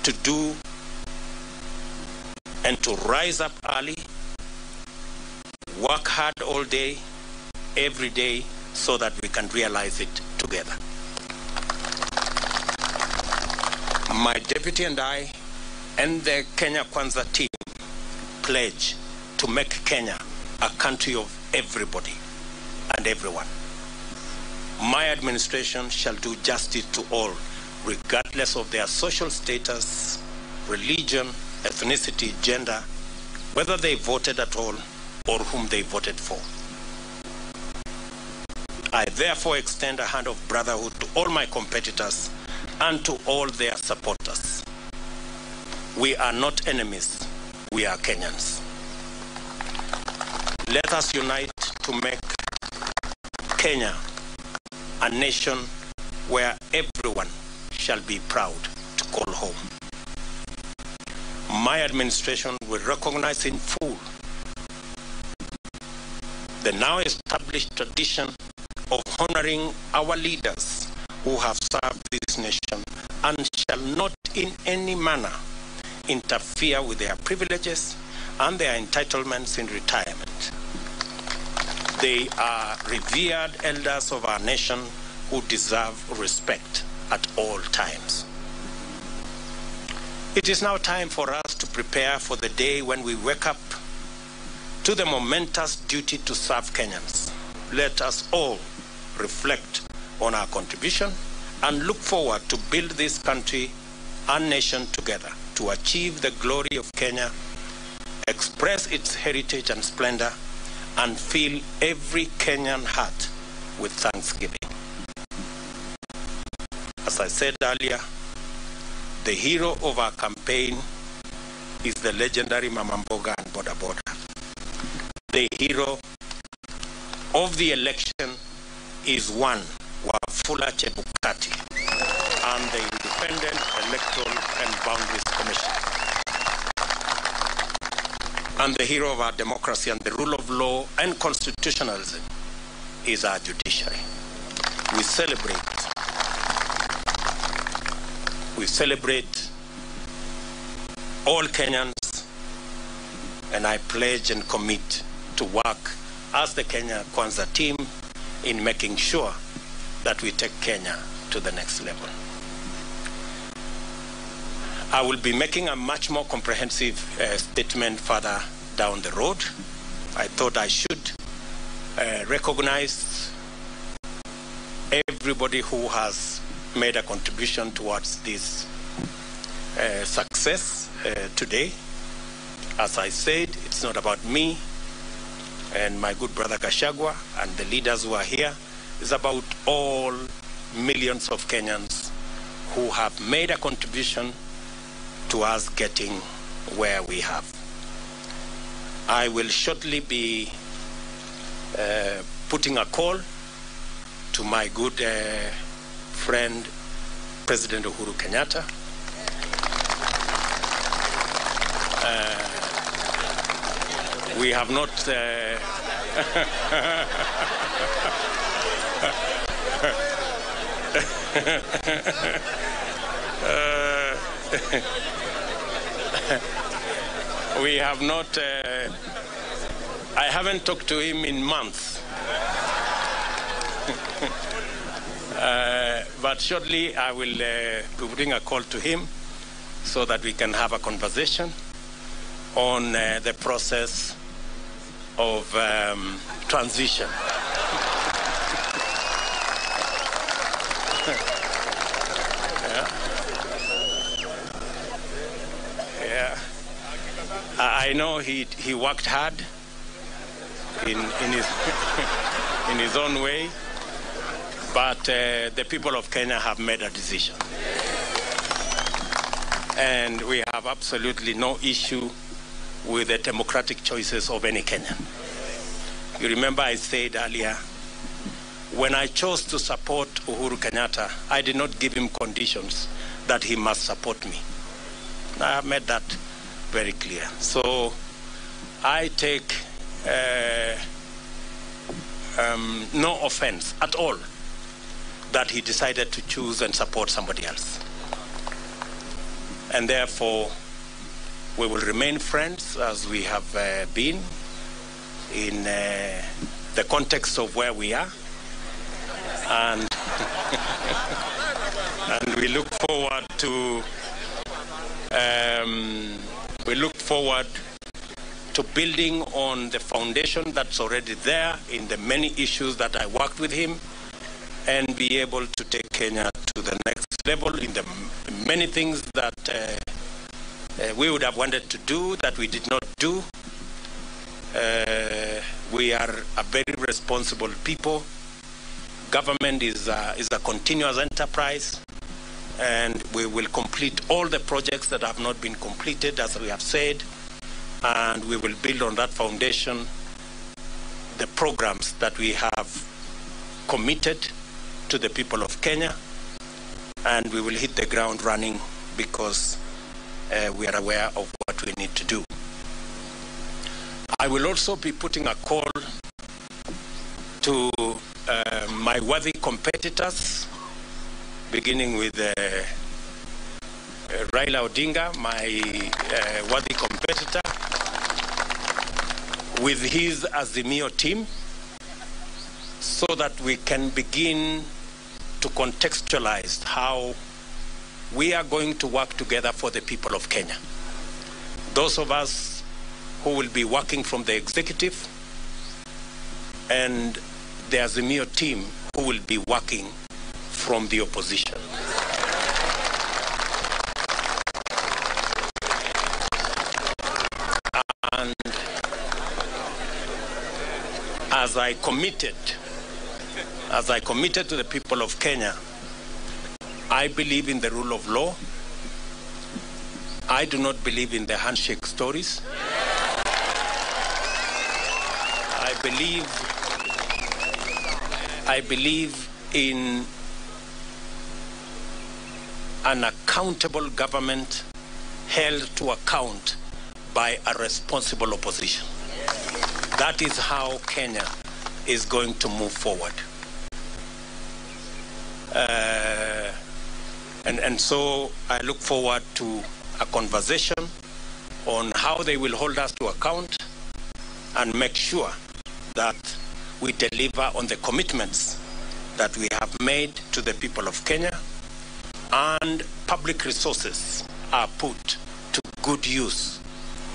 to do and to rise up early, work hard all day, every day, so that we can realize it together. My deputy and I and the Kenya Kwanza team pledge to make Kenya a country of everybody and everyone. My administration shall do justice to all, regardless of their social status, religion, ethnicity, gender, whether they voted at all or whom they voted for. I therefore extend a hand of brotherhood to all my competitors and to all their supporters. We are not enemies, we are Kenyans. Let us unite to make Kenya a nation where everyone shall be proud to call home. My administration will recognize in full the now established tradition of honoring our leaders who have served this nation and shall not in any manner interfere with their privileges and their entitlements in retirement. They are revered elders of our nation who deserve respect at all times. It is now time for us to prepare for the day when we wake up to the momentous duty to serve Kenyans. Let us all reflect on our contribution and look forward to build this country and nation together to achieve the glory of Kenya, express its heritage and splendor, and fill every Kenyan heart with thanksgiving. As I said earlier, the hero of our campaign is the legendary Mama Mboga and Boda Boda. The hero of the election is one Wafula Chebukati and the Independent Electoral and Boundaries Commission. And the hero of our democracy and the rule of law and constitutionalism is our judiciary. We celebrate all Kenyans, and I pledge and commit to work as the Kenya Kwanza team in making sure that we take Kenya to the next level. I will be making a much more comprehensive statement further down the road. I thought I should recognize everybody who has made a contribution towards this success today. As I said, it's not about me and my good brother Kashagwa and the leaders who are here. It's about all millions of Kenyans who have made a contribution to us getting where we have. I will shortly be putting a call to my good friend, President Uhuru Kenyatta. We have not we have not I haven't talked to him in months. But shortly I will be putting a call to him so that we can have a conversation on the process of transition. Yeah. I know he worked hard in his in his own way, but the people of Kenya have made a decision, and we have absolutely no issue with the democratic choices of any Kenyan. You remember I said earlier, when I chose to support Uhuru Kenyatta, I did not give him conditions that he must support me. I have made that very clear. So I take no offense at all that he decided to choose and support somebody else. and therefore we will remain friends as we have been in the context of where we are, and and we look forward to building on the foundation that's already there in the many issues that I worked with him, and be able to take Kenya to the next level in the many things that we would have wanted to do that we did not do. We are a very responsible people. Government is a continuous enterprise, and we will complete all the projects that have not been completed, as we have said, and we will build on that foundation the programs that we have committed to the people of Kenya, and we will hit the ground running because we are aware of what we need to do. I will also be putting a call to my worthy competitors, beginning with Raila Odinga, my worthy competitor, with his Azimio team, so that we can begin to contextualize how we are going to work together for the people of Kenya. Those of us who will be working from the executive, and the Azimio team who will be working from the opposition. And as I committed to the people of Kenya, I believe in the rule of law. I do not believe in the handshake stories. I believe in an accountable government held to account by a responsible opposition. That is how Kenya is going to move forward. And so I look forward to a conversation on how they will hold us to account and make sure that we deliver on the commitments that we have made to the people of Kenya, and public resources are put to good use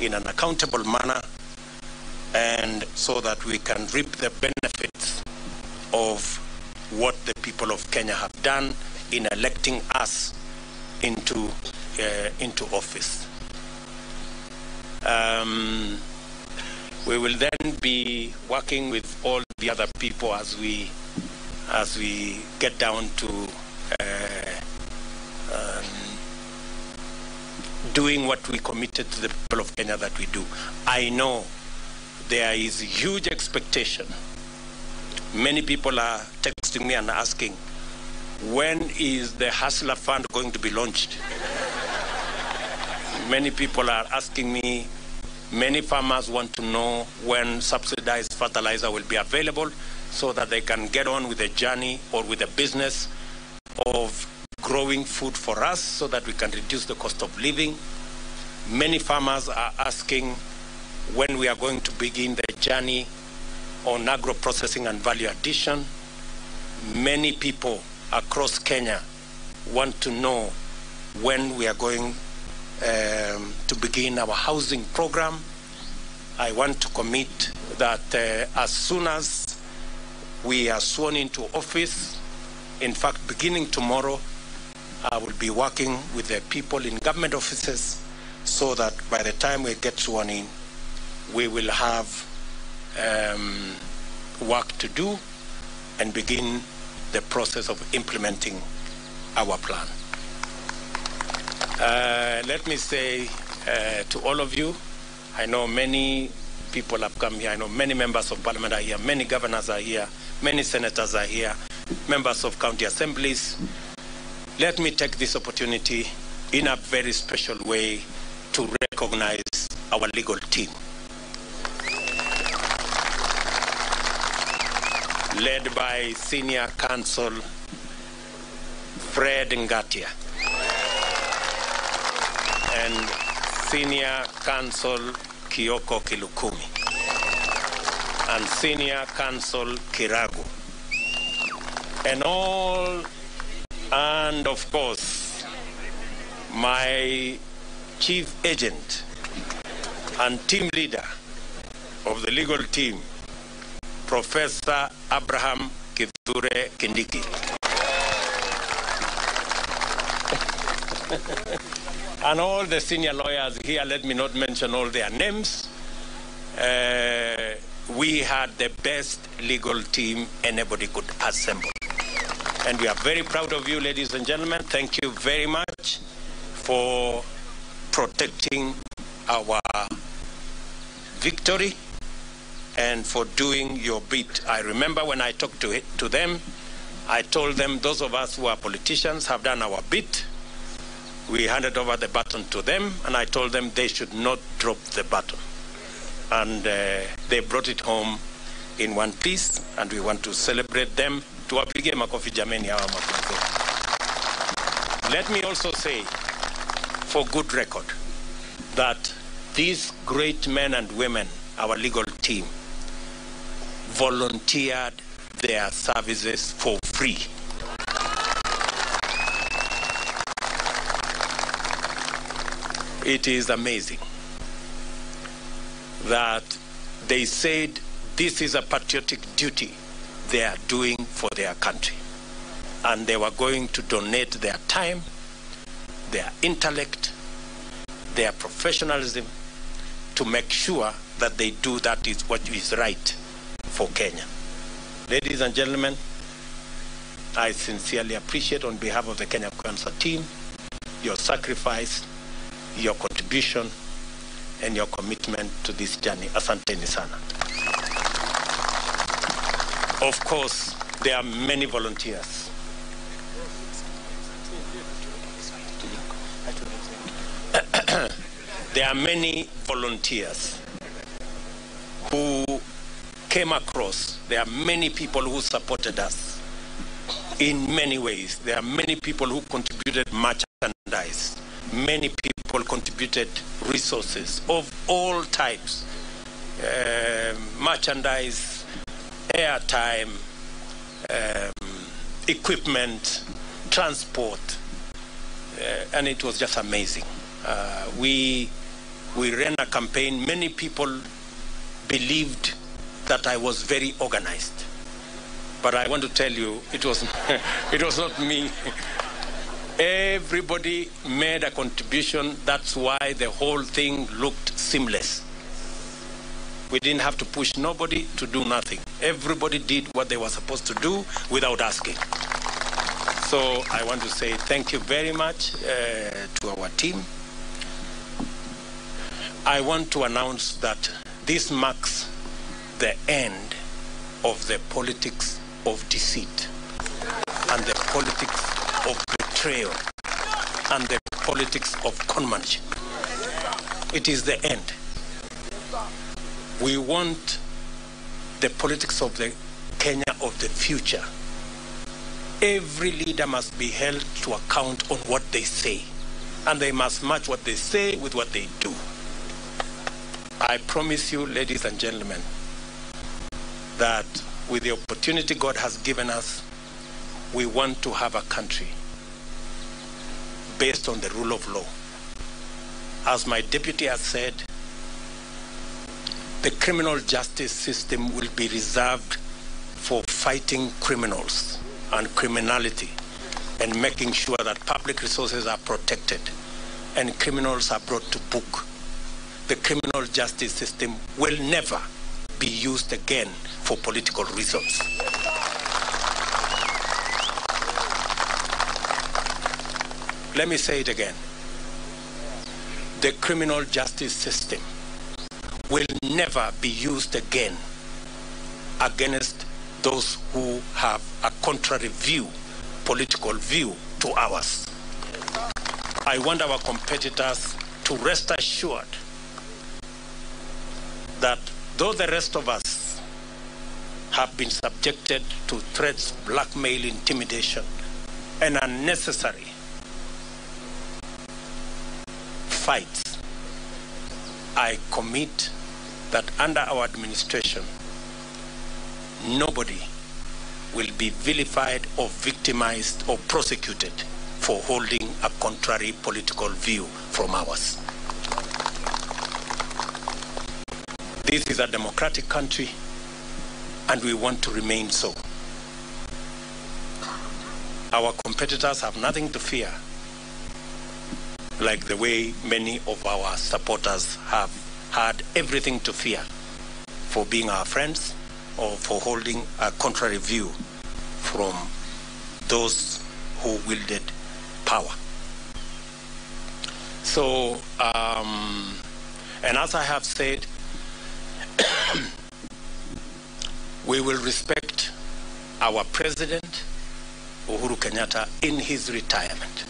in an accountable manner, and so that we can reap the benefits of what the people of Kenya have done in electing us into office. We will then be working with all the other people as we get down to doing what we committed to the people of Kenya that we do. I know there is huge expectation. Many people are texting me and asking, when is the Hustler Fund going to be launched? Many people are asking me, many farmers want to know when subsidized fertilizer will be available so that they can get on with the journey or with the business of growing food for us so that we can reduce the cost of living. Many farmers are asking when we are going to begin the journey on agro-processing and value addition. Many people across Kenya want to know when we are going to begin our housing program. I want to commit that as soon as we are sworn into office, in fact, beginning tomorrow, I will be working with the people in government offices so that by the time we get sworn in, we will have work to do and begin the process of implementing our plan. Let me say to all of you, I know many people have come here. I know many members of parliament are here, many governors are here, many senators are here, members of county assemblies. Let me take this opportunity in a very special way to recognize our legal team, led by Senior Counsel Fred Ngatia. and Senior Counsel Kioko Kilukumi, and Senior Counsel Kiragu, and of course, my chief agent and team leader of the legal team, Professor Abraham Kithure Kindiki. And all the senior lawyers here, let me not mention all their names. We had the best legal team anybody could assemble. And we are very proud of you, ladies and gentlemen. Thank you very much for protecting our victory and for doing your bit. I remember when I talked to them, I told them those of us who are politicians have done our bit. We handed over the baton to them, and I told them they should not drop the baton. And they brought it home in one piece, and we want to celebrate them. Tuwapige makofi jameni hawa makofi. Let me also say, for good record, that these great men and women, our legal team, volunteered their services for free. It is amazing that they said this is a patriotic duty they are doing for their country. And they were going to donate their time, their intellect, their professionalism to make sure that they do that is what is right for Kenya. Ladies and gentlemen, I sincerely appreciate on behalf of the Kenya Kwanza team your sacrifice, your contribution, and your commitment to this journey. Asanteni sana. Of course, there are many volunteers. There are many volunteers who came across. There are many people who supported us in many ways. There are many people who contributed merchandise. Many people contributed resources of all types, merchandise, airtime, equipment, transport, and it was just amazing. We ran a campaign. Many people believed that I was very organized, but I want to tell you, it was not me. Everybody made a contribution. That's why the whole thing looked seamless. We didn't have to push nobody to do nothing. Everybody did what they were supposed to do without asking. So I want to say thank you very much to our team. I want to announce that this marks the end of the politics of deceit and the politics of betrayal and the politics of conmanship. It is the end. We want the politics of the Kenya of the future. Every leader must be held to account on what they say, and they must match what they say with what they do. I promise you, ladies and gentlemen, that with the opportunity God has given us, we want to have a country based on the rule of law. As my deputy has said, the criminal justice system will be reserved for fighting criminals and criminality and making sure that public resources are protected and criminals are brought to book. The criminal justice system will never be used again for political reasons. Let me say it again. The criminal justice system will never be used again against those who have a contrary view, political view to ours. I want our competitors to rest assured that though the rest of us have been subjected to threats, blackmail, intimidation, and unnecessary fights, I commit that under our administration, nobody will be vilified or victimized or prosecuted for holding a contrary political view from ours. This is a democratic country, and we want to remain so. Our competitors have nothing to fear, like the way many of our supporters have had everything to fear for being our friends or for holding a contrary view from those who wielded power. So, and as I have said, we will respect our President, Uhuru Kenyatta, in his retirement.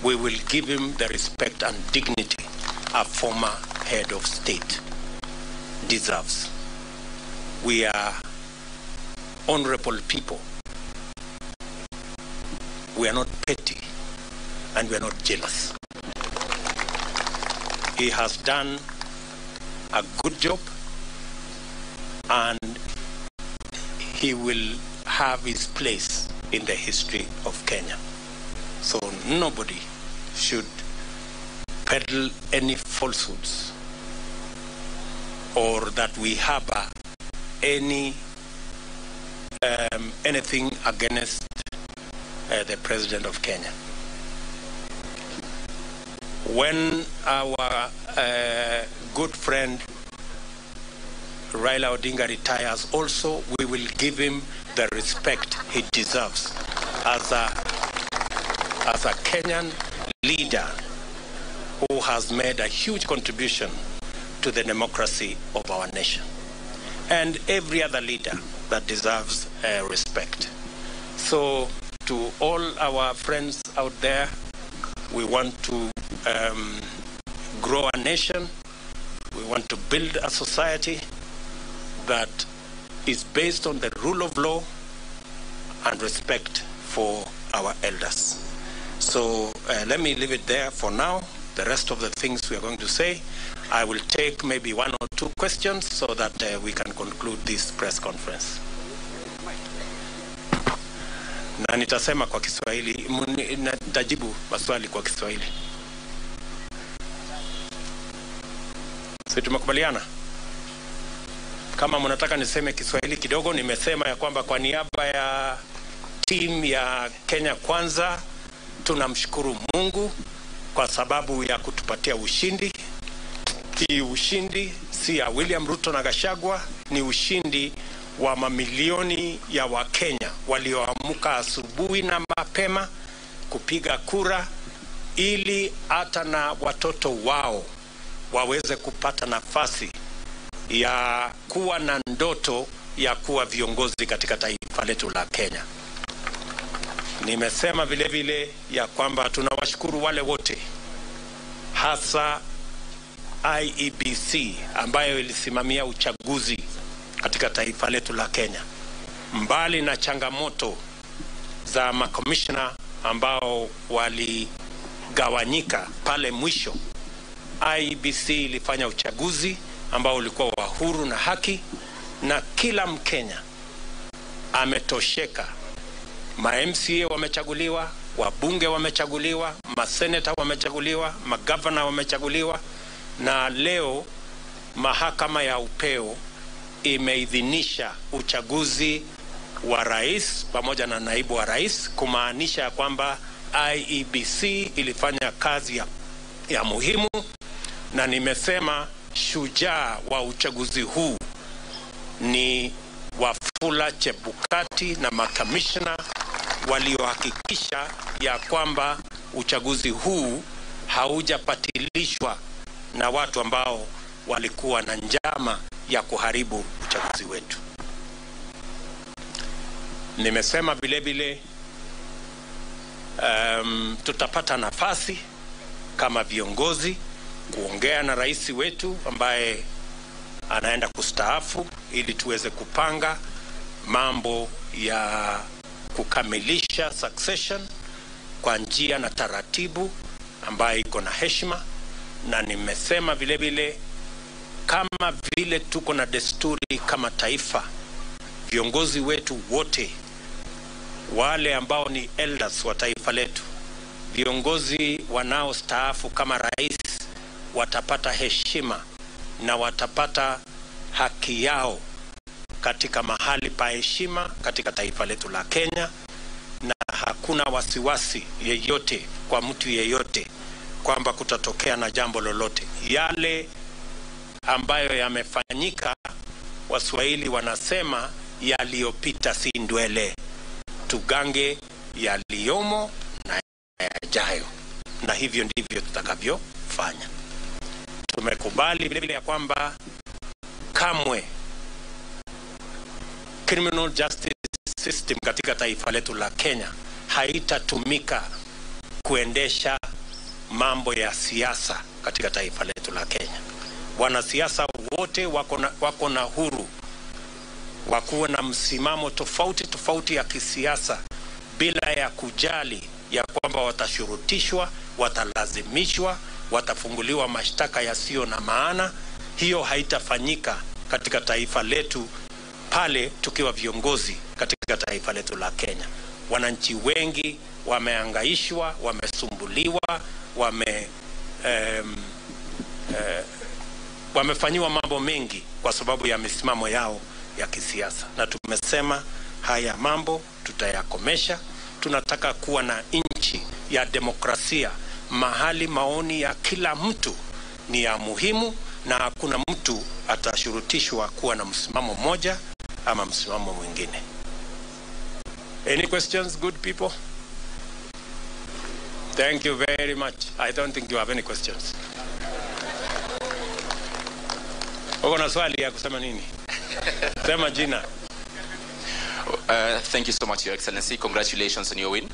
We will give him the respect and dignity a former head of state deserves. We are honorable people. We are not petty, and we are not jealous. He has done a good job, and he will have his place in the history of Kenya. So nobody should peddle any falsehoods or that we harbor anything against the President of Kenya. When our good friend Raila Odinga retires also, we will give him the respect he deserves as a Kenyan leader who has made a huge contribution to the democracy of our nation, and every other leader that deserves respect. So to all our friends out there, we want to grow a nation. We want to build a society that is based on the rule of law and respect for our elders. So let me leave it there for now. The rest of the things we are going to say, I will take maybe one or two questions so that we can conclude this press conference. Na nitasema kwa Kiswahili, nitajibu maswali kwa Kiswahili. Sisi tumekubaliana? Kama mnataka niseme Kiswahili kidogo, nimesema ya kwamba kwa niaba ya team ya Kenya Kwanza tunamshukuru Mungu kwa sababu ya kutupatia ushindi. Hii ushindi si ya William Ruto na Gachagua, ni ushindi wa mamilioni ya Wakenya walioamka asubuhi na mapema kupiga kura ili hata na watoto wao waweze kupata nafasi ya kuwa na ndoto ya kuwa viongozi katika taifa letu la Kenya. Nimesema vile vile ya kwamba tunawashukuru wale wote, hasa IEBC ambayo ilisimamia uchaguzi katika taifa letu la Kenya. Mbali na changamoto za makomishna ambao waligawanyika pale mwisho, IEBC ilifanya uchaguzi ambao ulikuwa wa huru na haki, na kila Mkenya ametosheka. Ma-MCA wamechaguliwa, wabunge wamechaguliwa, maseneta wamechaguliwa, magavana wamechaguliwa, na leo mahakama ya upeo imeidhinisha uchaguzi wa rais pamoja na naibu wa rais, kumaanisha kwamba IEBC ilifanya kazi ya muhimu. Na nimesema shujaa wa uchaguzi huu ni Wafula Chebukati na makamishna waliohakikisha ya kwamba uchaguzi huu haujapatilishwa na watu ambao walikuwa na njama ya kuharibu uchaguzi wetu. Nimesema vile vile tutapata nafasi kama viongozi kuongea na rais wetu ambaye anaenda kustaafu, ili tuweze kupanga mambo ya kukamilisha succession kwa njia na taratibu ambayo iko na heshima, na nimesema vile vile kama vile tuko na desturi kama taifa, viongozi wetu wote wale ambao ni elders wa taifa letu, viongozi wanaostaafu kama rais, watapata heshima na watapata haki yao katika mahali pa heshima katika taifa letu la Kenya, na hakuna wasiwasi yeyote kwa mtu yeyote kwamba kutatokea na jambo lolote. Yale ambayo yamefanyika, Waswahili wanasema yaliyopita si ndwele, tugange yaliyomo na yajayo, na hivyo ndivyo tutakavyofanya. Tumekubali vile vile ya kwamba kamwe criminal justice system katika taifa letu la Kenya haitatumika kuendesha mambo ya siasa katika taifa letu la Kenya. Wanasiasa wote wako na huru wakuwe na msimamo tofauti ya kisiasa bila ya kujali ya kwamba watashurutishwa, watalazimishwa, watafunguliwa mashtaka yasiyo na maana. Hiyo haitafanyika katika taifa letu pale tukiwa viongozi katika taifa letu la Kenya. Wananchi wengi wameangaishwa, wamesumbuliwa, wamefanyiwa mambo mengi kwa sababu ya misimamo yao ya kisiasa, na tumesema haya mambo tutayakomesha. Tunataka kuwa na nchi ya demokrasia, mahali maoni ya kila mtu ni ya muhimu na hakuna mtu atashurutishwa kuwa na msimamo mmoja ama msimamo mwingine. Any questions, good people? Thank you very much. I don't think you have any questions. Uko na swali ya kusema nini? Sema jina. Thank you so much, Your Excellency. Congratulations on your win.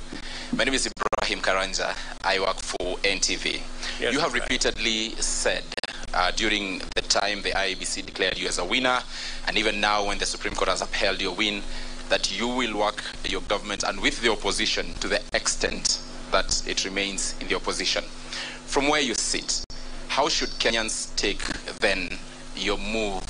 My name is Ibrahim Karanja. I work for NTV. Yes, you have repeatedly said during the time the IEBC declared you as a winner, and even now when the Supreme Court has upheld your win, that you will work your government and with the opposition to the extent that it remains in the opposition. From where you sit, how should Kenyans take then your move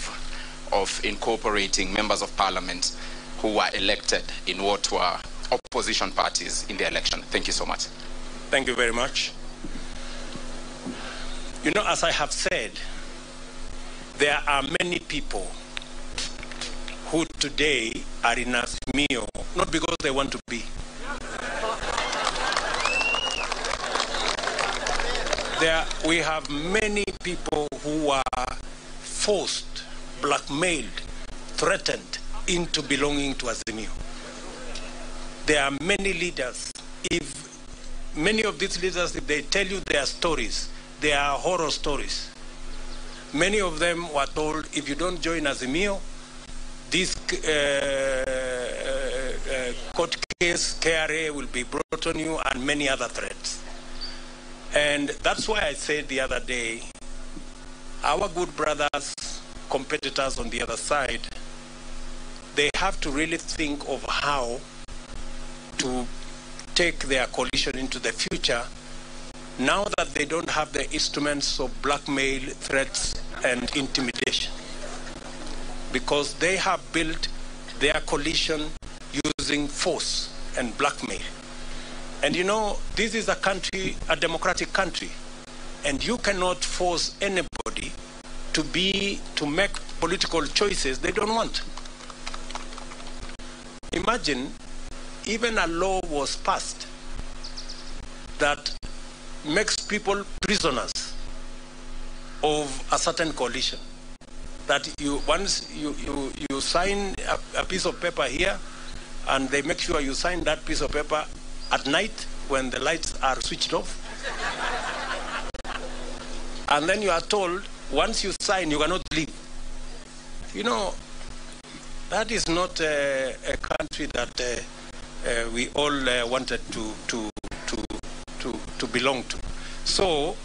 of incorporating members of parliament who were elected in what were opposition parties in the election? Thank you so much. Thank you very much. You know, as I have said, there are many people who today are in Azimio, not because they want to be. We have many people who are forced, blackmailed, threatened into belonging to Azimio. There are many leaders. If many of these leaders, if they tell you their stories, they are horror stories. Many of them were told, if you don't join Azimio, this court case, KRA will be brought on you, and many other threats. And that's why I said the other day, our good brothers, competitors on the other side, they have to really think of how to take their coalition into the future now that they don't have the instruments of blackmail, threats, and intimidation. Because they have built their coalition using force and blackmail. And you know, this is a country, a democratic country, and you cannot force anybody to make political choices they don't want. Imagine, even a law was passed that makes people prisoners of a certain coalition. That once you sign a piece of paper here, and they make sure you sign that piece of paper at night when the lights are switched off. And then you are told, once you sign, you cannot leave. You know, that is not a country that we all wanted to belong to. So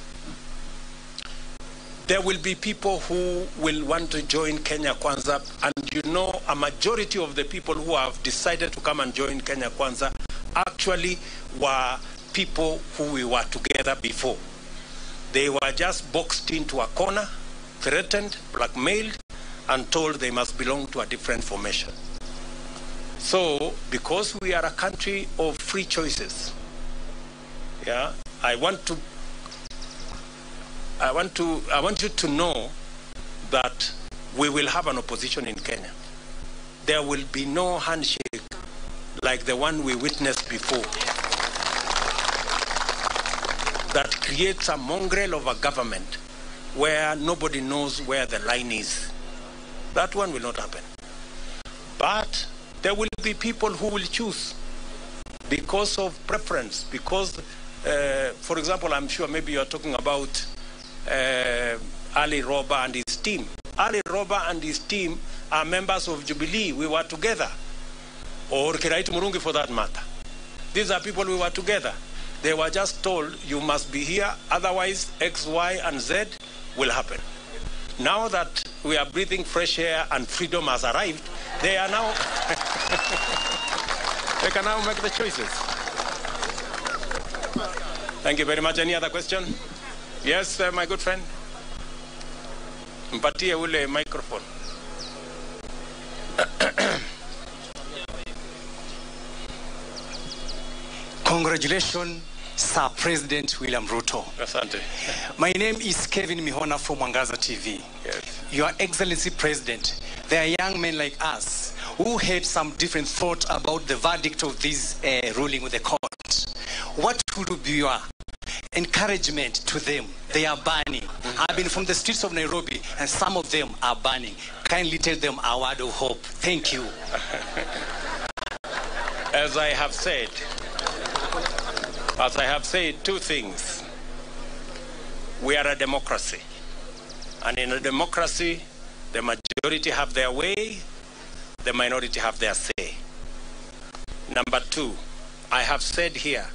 there will be people who will want to join Kenya Kwanza, and you know, a majority of the people who have decided to come and join Kenya Kwanza actually were people who we were together before. They were just boxed into a corner, threatened, blackmailed, and told they must belong to a different formation. So, because we are a country of free choices, yeah, I want you to know that we will have an opposition in Kenya. There will be no handshake like the one we witnessed before that creates a mongrel of a government where nobody knows where the line is. That one will not happen. But there will be people who will choose because of preference, because, for example, I'm sure maybe you're talking about Ali Roba and his team. Ali Roba and his team are members of Jubilee. We were together. Or Kiraitu Murungi for that matter. These are people we were together. They were just told, you must be here, otherwise X, Y, and Z will happen. Now that we are breathing fresh air and freedom has arrived, they are now, they can now make the choices. Thank you very much. Any other question? Yes, my good friend. Mpatie ule microphone. Congratulations, Sir President William Ruto. Asante. My name is Kevin Mihona from Mwangaza TV. Yes. Your Excellency President, there are young men like us who had some different thought about the verdict of this ruling with the court. What would be your encouragement to them? They are burning. I've been from the streets of Nairobi and some of them are burning. Kindly tell them a word of hope. Thank you. As I have said, two things. We are a democracy. And in a democracy, the majority have their way, the minority have their say. Number two, I have said here,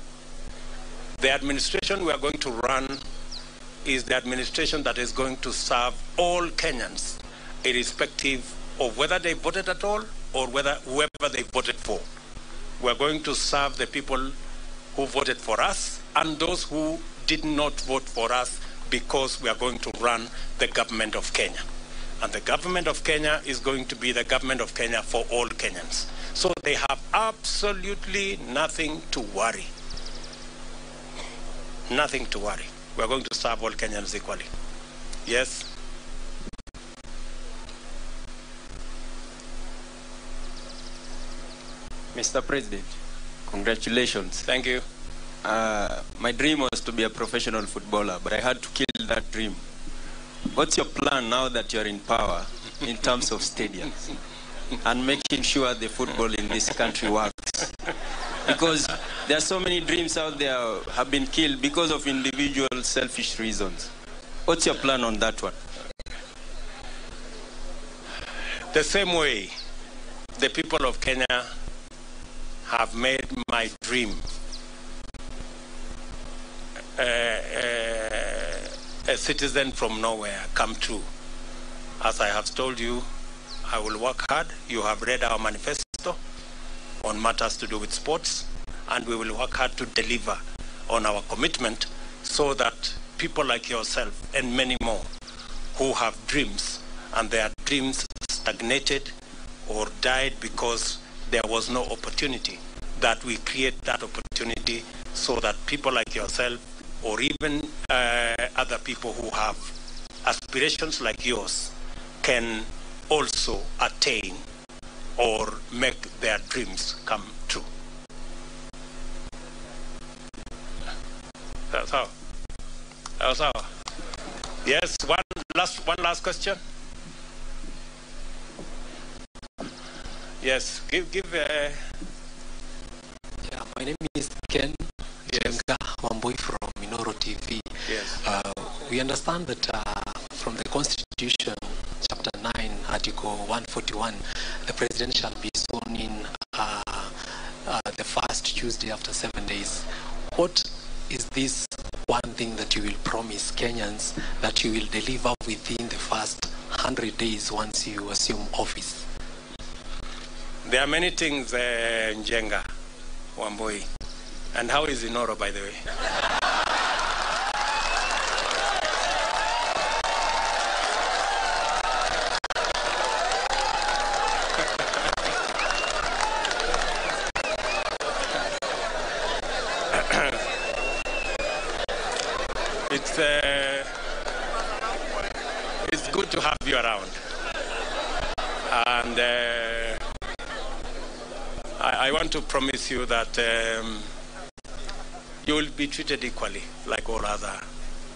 the administration we are going to run is the administration that is going to serve all Kenyans, irrespective of whether they voted at all or whoever they voted for. We are going to serve the people who voted for us and those who did not vote for us, because we are going to run the government of Kenya. And the government of Kenya is going to be the government of Kenya for all Kenyans. So they have absolutely nothing to worry. Nothing to worry. We are going to serve all Kenyans equally. Yes? Mr. President, congratulations. Thank you. My dream was to be a professional footballer, but I had to kill that dream. What's your plan now that you're in power in terms of stadiums and making sure the football in this country works? Because there are so many dreams out there have been killed because of individual selfish reasons. What's your plan on that one? The same way the people of Kenya have made my dream a citizen from nowhere come true. As I have told you, I will work hard. You have read our manifesto on matters to do with sports, and we will work hard to deliver on our commitment so that people like yourself and many more who have dreams and their dreams stagnated or died because there was no opportunity, that we create that opportunity so that people like yourself or even other people who have aspirations like yours can also attain or make their dreams come true. That's how. That's how. Yes, one last question. Yes, give Yeah, my name is Ken. Yes. Wambui from Minoro TV. Yes. We understand that from the Constitution, Chapter 9, Article 141, the President shall be sworn in the first Tuesday after 7 days. What is this one thing that you will promise Kenyans that you will deliver within the first 100 days once you assume office? There are many things, Njenga, Wambui. And how is Inoro, by the way? it's good to have you around. And I want to promise you that you will be treated equally like all other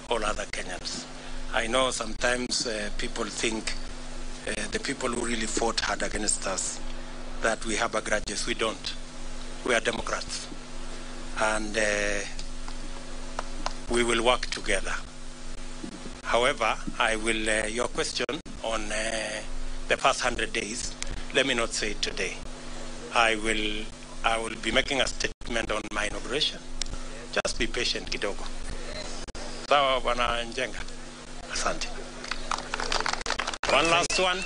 Kenyans. I know sometimes people think the people who really fought hard against us that we have grudges. We don't. We are Democrats. And we will work together. However, your question on the first 100 days, let me not say it today. I will be making a statement on my inauguration. Just be patient kidogo. Sawa bwana Njenga. Asante. One last one.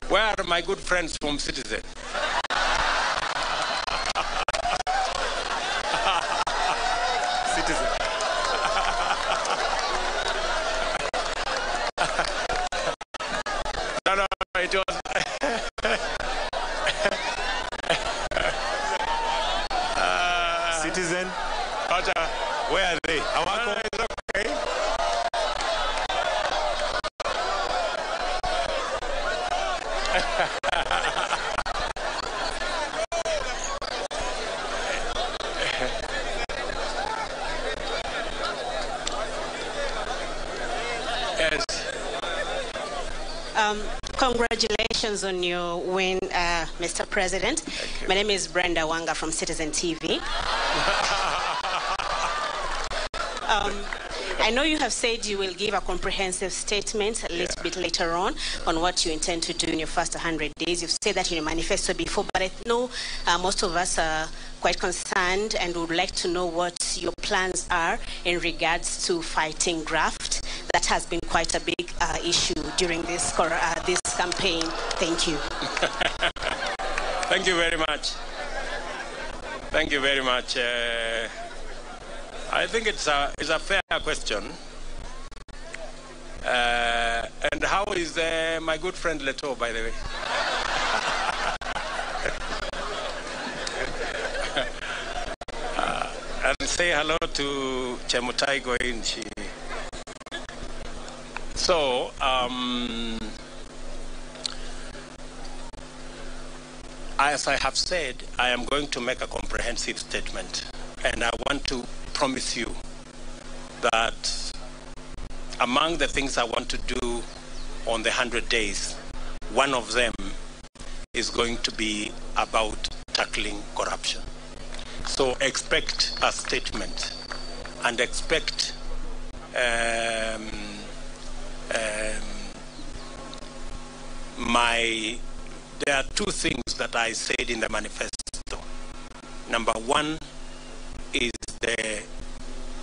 Where are my good friends from Citizen? Citizen. No, it was. Citizen. Where are they? Hawako. It's okay. Yes. Congratulations on your win, Mr. President. My name is Brenda Wanga from Citizen TV. I know you have said you will give a comprehensive statement a little bit later on what you intend to do in your first 100 days. You've said that in your manifesto before, but I know most of us are quite concerned and would like to know what your plans are in regards to fighting graft. That has been quite a big issue during this campaign. Thank you. Thank you very much. Thank you very much. I think it's a fair question. And how is my good friend Leto, by the way? And say hello to Chemutai Goinchi. So, as I have said, I am going to make a comprehensive statement, and I want to promise you that among the things I want to do on the 100 days, one of them is going to be about tackling corruption. So expect a statement and expect there are two things that I said in the manifesto. Number one is the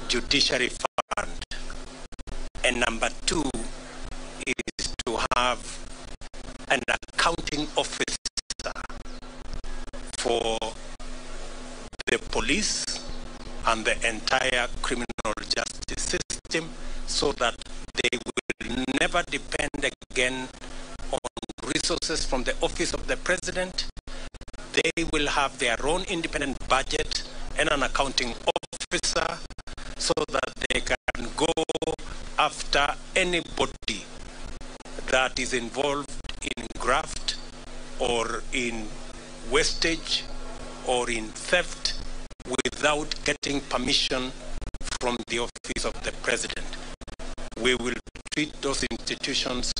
judiciary fund, and number two is to have an accounting officer for the police and the entire criminal justice system, so that they will never depend again on resources from the office of the president. They will have their own independent budget and an accounting officer, so that they can go after anybody that is involved in graft or in wastage or in theft without getting permission from the office of the president. We will treat those institutions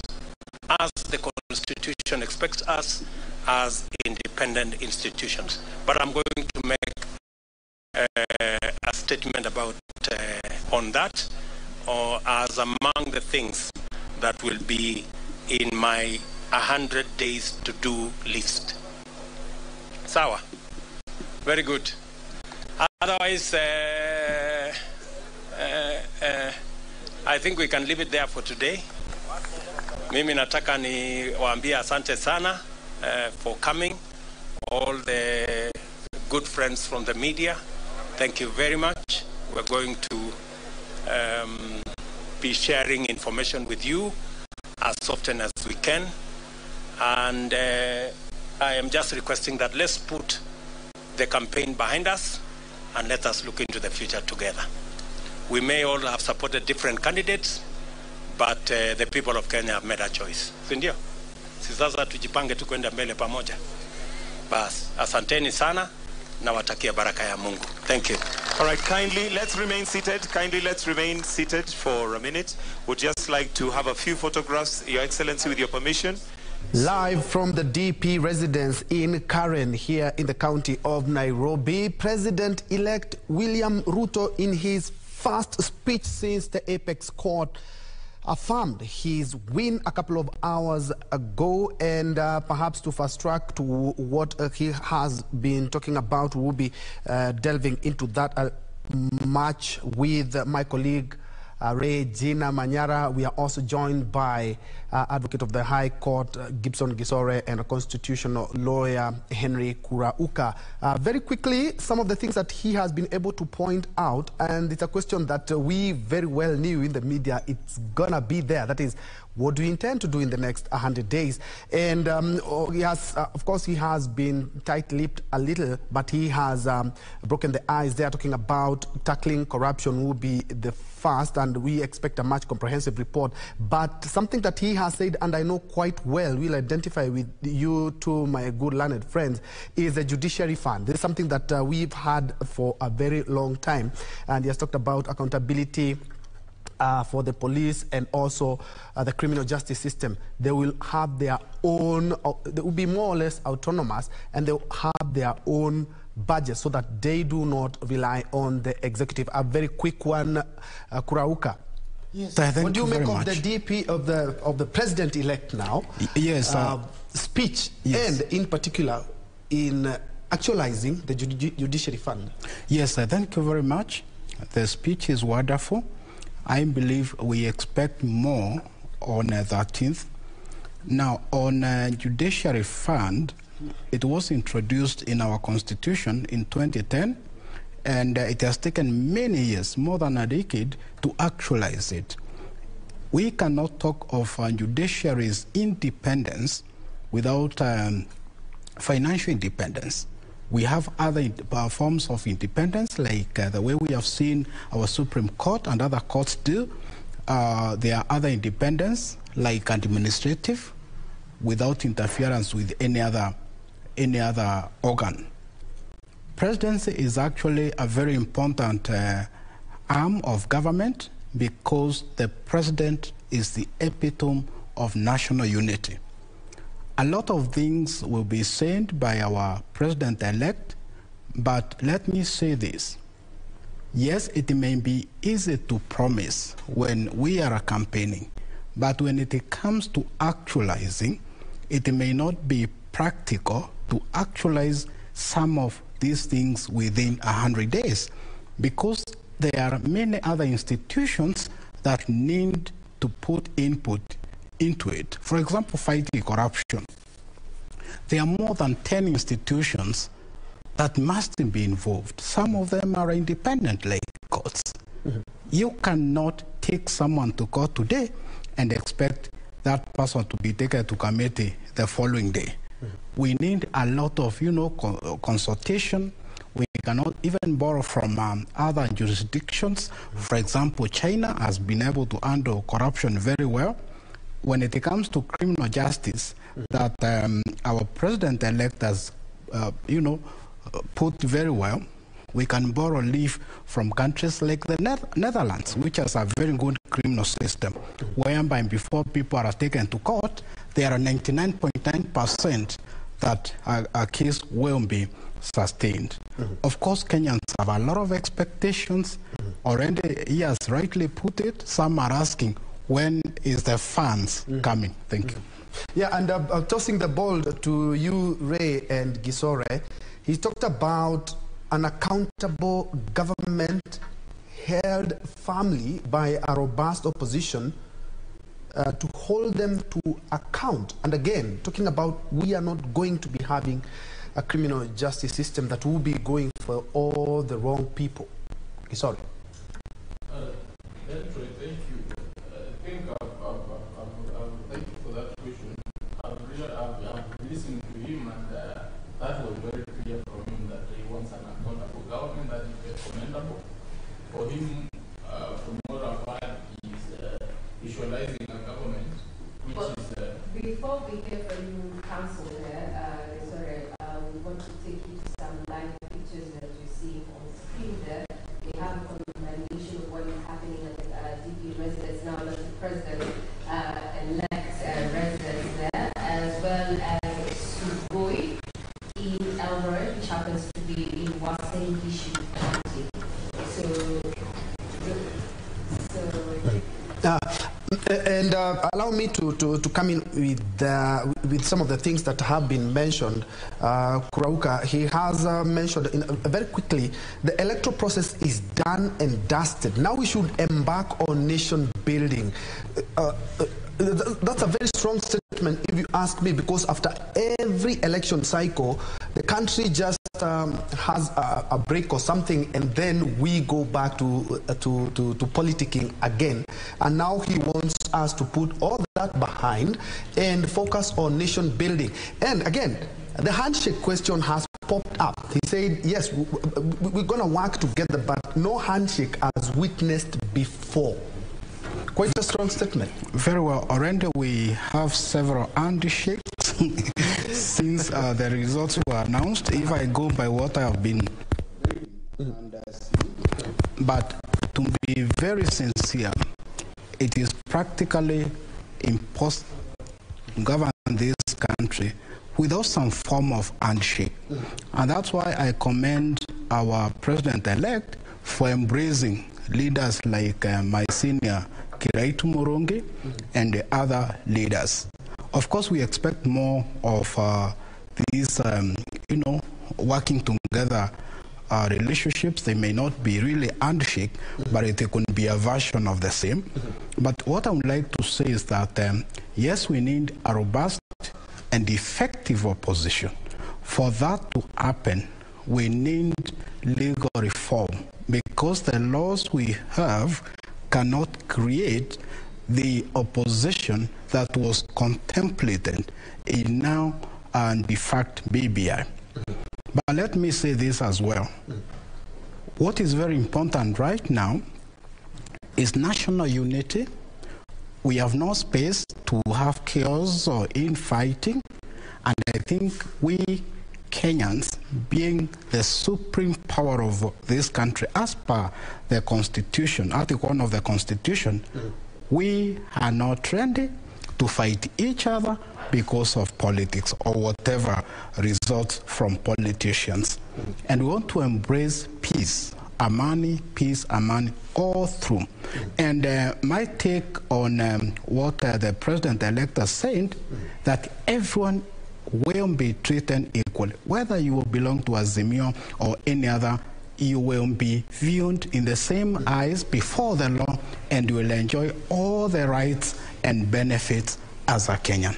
as the Constitution expects us, as independent institutions. But I'm going to make a statement about on that, or as among the things that will be in my 100 days to do list. Sawa. Very good. Otherwise, I think we can leave it there for today. Mimi nataka ni waambie asante sana for coming. All the good friends from the media, thank you very much. We're going to be sharing information with you as often as we can. And I am just requesting that let's put the campaign behind us and let us look into the future together. We may all have supported different candidates, but the people of Kenya have made a choice. Si ndio? Si sasa tujipange tu kwenda mbele pamoja. Bas, asanteni sana na watakia baraka ya Mungu. Thank you. All right, kindly, let's remain seated. Kindly, let's remain seated for a minute. Would just like to have a few photographs, Your Excellency, with your permission. Live from the DP residence in Karen here in the county of Nairobi, President-elect William Ruto, in his first speech since the Apex Court affirmed his win a couple of hours ago, and perhaps to fast track to what he has been talking about, we'll be delving into that much with my colleague Regina Manyara. We are also joined by Advocate of the High Court Gibson Gisore and a constitutional lawyer Henry Kurauka. Very quickly, some of the things that he has been able to point out, and it's a question that we very well knew in the media it's gonna be there. That is, what do you intend to do in the next 100 days? And he has, of course, he has been tight-lipped a little, but he has broken the ice. They are talking about tackling corruption will be the first, and we expect a much comprehensive report. But something that he has said, and I know quite well, will identify with you two, my good learned friends, is the judiciary fund. This is something that we've had for a very long time. And he has talked about accountability for the police and also the criminal justice system. They will have their own, they will be more or less autonomous, and they will have their own budget so that they do not rely on the executive. A very quick one, Kurauka. Yes, what do you make of the DP of the president-elect now? Yes, speech, yes. And in particular in actualizing the judiciary fund? Yes, thank you very much. The speech is wonderful. I believe we expect more on the 13th. Now, on judiciary fund, it was introduced in our constitution in 2010, and it has taken many years, more than a decade, to actualize it. We cannot talk of judiciary's independence without financial independence. We have other forms of independence, like the way we have seen our Supreme Court and other courts do. There are other independence, like administrative, without interference with any other organ. Presidency is actually a very important arm of government because the president is the epitome of national unity. A lot of things will be said by our president-elect, but let me say this. Yes, it may be easy to promise when we are campaigning, but when it comes to actualizing, it may not be practical to actualize some of these things within 100 days, because there are many other institutions that need to put input into it. For example, fighting corruption. There are more than 10 institutions that must be involved. Some of them are independent, like courts. Mm-hmm. You cannot take someone to court today and expect that person to be taken to committee the following day. Mm-hmm. We need a lot of, consultation. We cannot even borrow from other jurisdictions. Mm-hmm. For example, China has been able to handle corruption very well. When it comes to criminal justice, that our president-elect has, put very well, we can borrow leaf from countries like the Netherlands, which has a very good criminal system, whereby before people are taken to court, there are 99.9% that a case will be sustained. Mm-hmm. Of course, Kenyans have a lot of expectations. Mm-hmm. Already, he has rightly put it. Some are asking, when is the funds coming? Thank you. Yeah, and tossing the ball to you, Ray and Gisore, he talked about an accountable government held firmly by a robust opposition to hold them to account. And again, talking about we are not going to be having a criminal justice system that will be going for all the wrong people. Gisore. Thank you. Thank you for that question. I've listened to him, and that was very clear from him that he wants an accountable government that is commendable. For him, from what I've heard, is visualizing before we hear from you, Council, we want to take you to some live pictures that you see on screen there. We have a condemnation of what is happening at the DP residence now, that the President-elect residence there, as well as Sugoi in Eldoret, which happens to be in WASILIANA County. And allow me to come in with some of the things that have been mentioned. Kurauka, he has mentioned very quickly, the electoral process is done and dusted. Now we should embark on nation building. That's a very strong statement, if you ask me, because after every election cycle, the country just has a break or something, and then we go back to politicking again. And now he wants us to put all that behind and focus on nation building. And again, the handshake question has popped up. He said, yes, we're going to work together, but no handshake as witnessed before. Quite a strong statement. Very well. Already we have several handshakes since the results were announced. If I go by what I have been but to be very sincere, it is practically impossible to govern this country without some form of handshake. And that's why I commend our President-elect for embracing leaders like my senior Kiraitu Morongi and the other leaders. Of course, we expect more of these, working together relationships. They may not be really handshake, but it could be a version of the same. But what I would like to say is that, yes, we need a robust and effective opposition. For that to happen, we need legal reform, because the laws we have cannot create the opposition that was contemplated in now and de facto BBI. But let me say this as well. What is very important right now is national unity. We have no space to have chaos or infighting, and I think we Kenyans, being the supreme power of this country, as per the Constitution, Article 1 of the Constitution, we are not ready to fight each other because of politics or whatever results from politicians. And we want to embrace peace, amani, peace, amani, all through. And my take on what the President-elect has said, that everyone will be treated equally. Whether you belong to Azimio or any other, you will be viewed in the same eyes before the law, and you will enjoy all the rights and benefits as a Kenyan.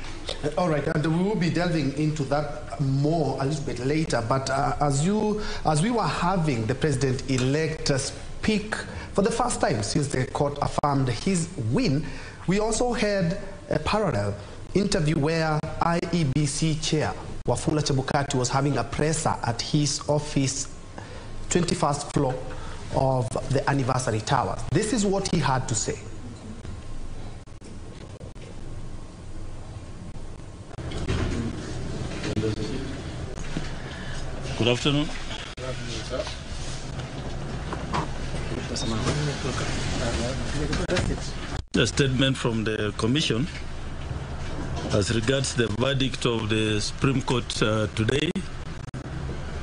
All right, and we will be delving into that more a little bit later. But as we were having the President-elect speak for the first time since the court affirmed his win, we also had a parallel interview where IEBC chair Wafula Chebukati was having a presser at his office, 21st floor of the anniversary tower. This is what he had to say. Good afternoon. A statement from the Commission as regards the verdict of the Supreme Court today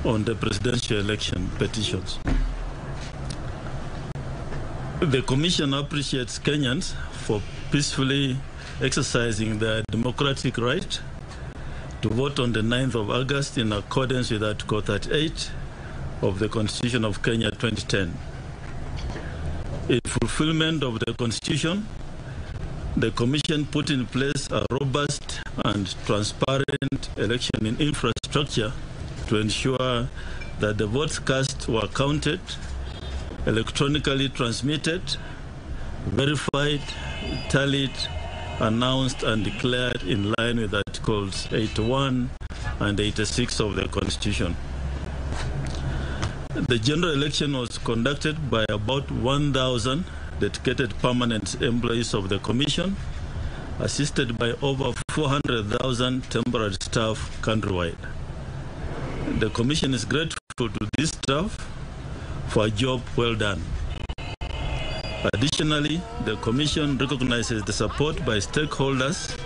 on the presidential election petitions. The Commission appreciates Kenyans for peacefully exercising their democratic right to vote on the 9th of August in accordance with Article 38 of the Constitution of Kenya 2010. In fulfillment of the Constitution, the Commission put in place a robust and transparent election infrastructure to ensure that the votes cast were counted, electronically transmitted, verified, tallied, announced and declared in line with Articles 81 and 86 of the Constitution. The general election was conducted by about 1,000 dedicated permanent employees of the Commission assisted by over 400,000 temporary staff countrywide. The Commission is grateful to this staff for a job well done. Additionally, the Commission recognizes the support by stakeholders,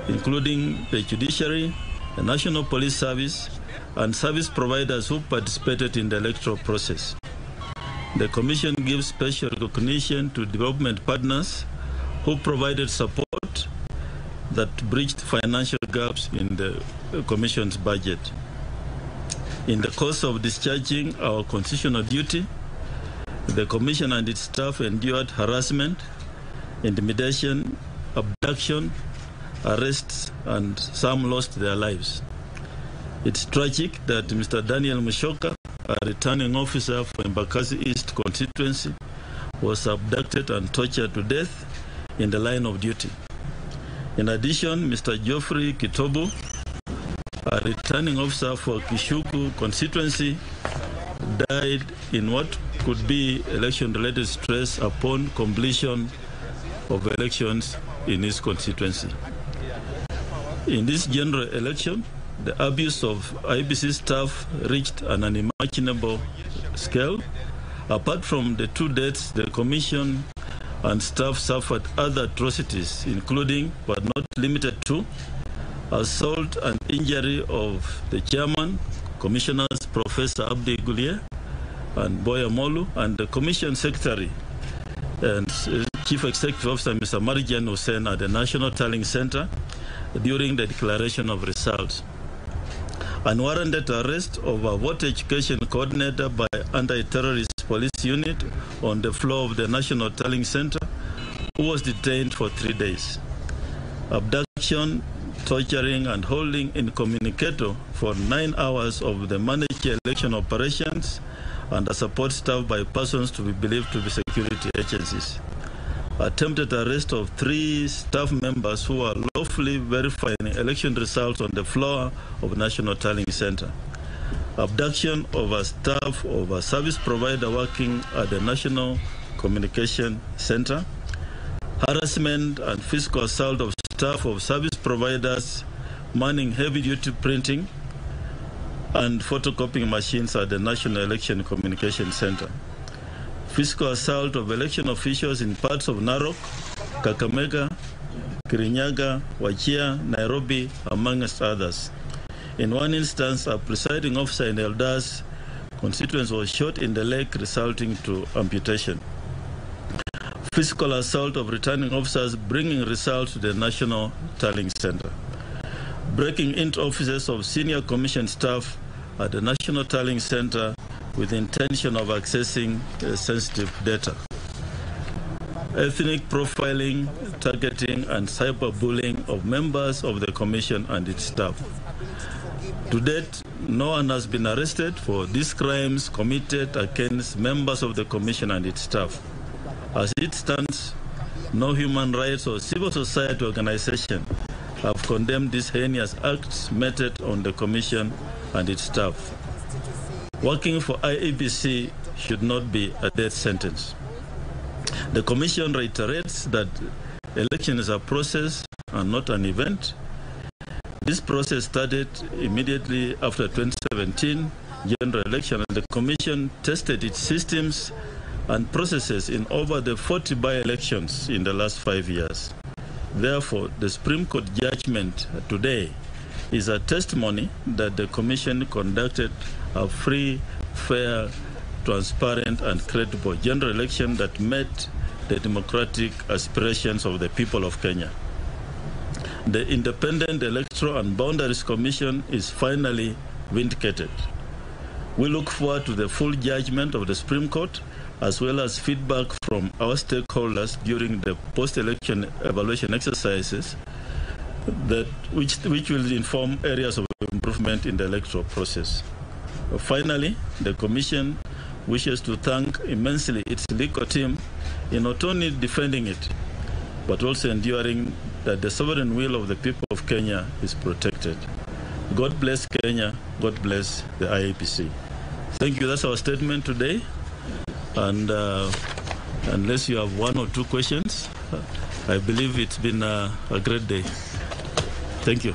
including the judiciary, the National Police Service, and service providers who participated in the electoral process. The Commission gives special recognition to development partners who provided support that bridged financial gaps in the Commission's budget. In the course of discharging our constitutional duty, the Commission and its staff endured harassment, intimidation, abduction, arrests, and some lost their lives. It's tragic that Mr. Daniel Mushoka, a returning officer for Embakasi East constituency, was abducted and tortured to death in the line of duty. In addition, Mr. Geoffrey Kitobu, a returning officer for Kishuku constituency, died in what could be election-related stress upon completion of elections in his constituency. In this general election, the abuse of IEBC staff reached an unimaginable scale. Apart from the 2 deaths, the Commission and staff suffered other atrocities, including, but not limited to, assault and injury of the chairman, Commissioners Professor Abdi Gulier and Boya Molu, and the Commission Secretary and Chief Executive Officer Mr. Marjan Hussein at the National Tallying Center during the declaration of results. Unwarranted arrest of a voter education coordinator by anti-terrorist police unit on the floor of the National Tallying Center, who was detained for 3 days. Abduction, torturing, and holding incommunicado for 9 hours of the managed election operations and a support staff by persons to be believed to be security agencies. Attempted arrest of 3 staff members who are lawfully verifying election results on the floor of National Tallying Center. Abduction of a staff of a service provider working at the National Communication Center. Harassment and physical assault of staff of service providers manning heavy-duty printing and photocopying machines at the National Election Communication Center. Physical assault of election officials in parts of Narok, Kakamega, Kirinyaga, Wajir, Nairobi, amongst others. In one instance, a presiding officer in Eldas constituency was shot in the leg, resulting to amputation. Physical assault of returning officers bringing results to the National Tallying Center. Breaking into offices of senior commission staff at the National Tallying Center with the intention of accessing sensitive data. Ethnic profiling, targeting, and cyberbullying of members of the Commission and its staff. To date, no one has been arrested for these crimes committed against members of the Commission and its staff. As it stands, no human rights or civil society organization have condemned these heinous acts meted on the Commission and its staff. Working for IEBC should not be a death sentence. The Commission reiterates that election is a process and not an event. This process started immediately after 2017 general election, and the Commission tested its systems and processes in over the 40 by-elections in the last 5 years. Therefore, the Supreme Court judgment today is a testimony that the Commission conducted a free, fair, transparent, and credible general election that met the democratic aspirations of the people of Kenya. The Independent Electoral and Boundaries Commission is finally vindicated. We look forward to the full judgment of the Supreme Court, as well as feedback from our stakeholders during the post-election evaluation exercises which will inform areas of improvement in the electoral process. Finally, the Commission wishes to thank immensely its legal team in not only defending it, but also ensuring that the sovereign will of the people of Kenya is protected. God bless Kenya. God bless the IEBC. Thank you. That's our statement today. And unless you have 1 or 2 questions, I believe it's been a great day. Thank you.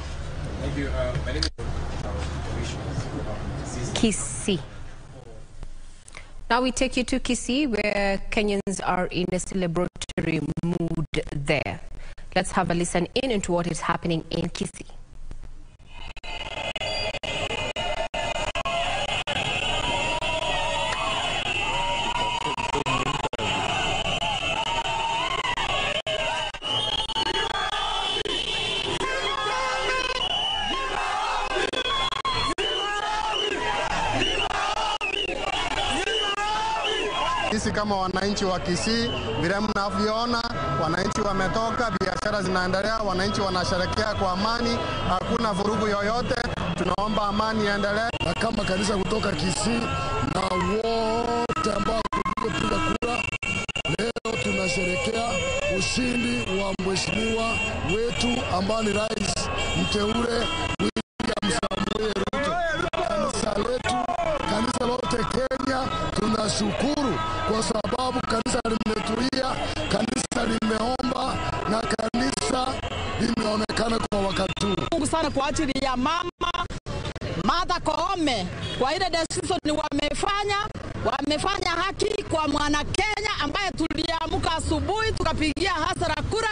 Thank you. My name is Kisii. Now we take you to Kisii, where Kenyans are in a celebratory mood there. Let's have a listen in into what is happening in Kisii. Sisi kama wananchi wa Kisii, vile mnavyoona, wananchi wametoka, biashara zinaendelea, wananchi wanasherehekea kwa amani, hakuna vurugu yoyote. Tunaomba amani iendelee. Na kama kanisa kutoka Kisii na wote ambao kupiga kura, leo tunasherehekea ushindi wa mheshimiwa wetu ambaye ni rais mteule William Samoei Ruto. Kanisa letu, kanisa lote Kenya, tunashukuru kwa sababu kanisa limetulia, kanisa limeomba na kanisa limeonekana kwa wakati huu. Mungu sana kwa ajili ya mama Martha Koome kwa ile decision wamefanya haki kwa mwana Kenya ambaye tuliamka asubuhi tukapigia hasara kura.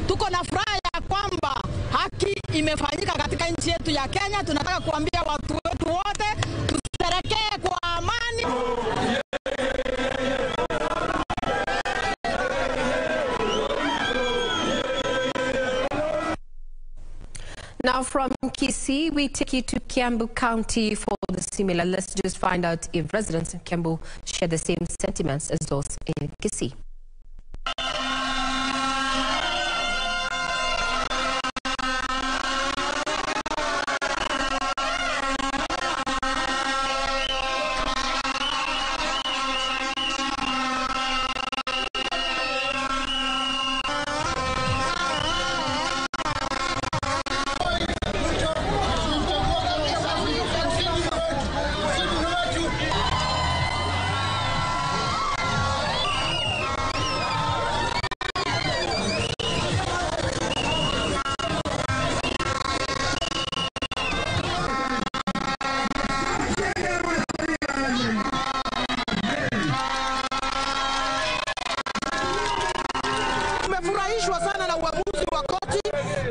Tuko na furaha ya kwamba haki imefanyika katika nchi yetu ya Kenya. Tunataka kuambia watu wetu wote tusherehekee kwa amani. Now from Kisii, we take you to Kiambu County for the similar. Let's just find out if residents in Kiambu share the same sentiments as those in Kisii. Tumefurahishwa sana na uamuzi wa koti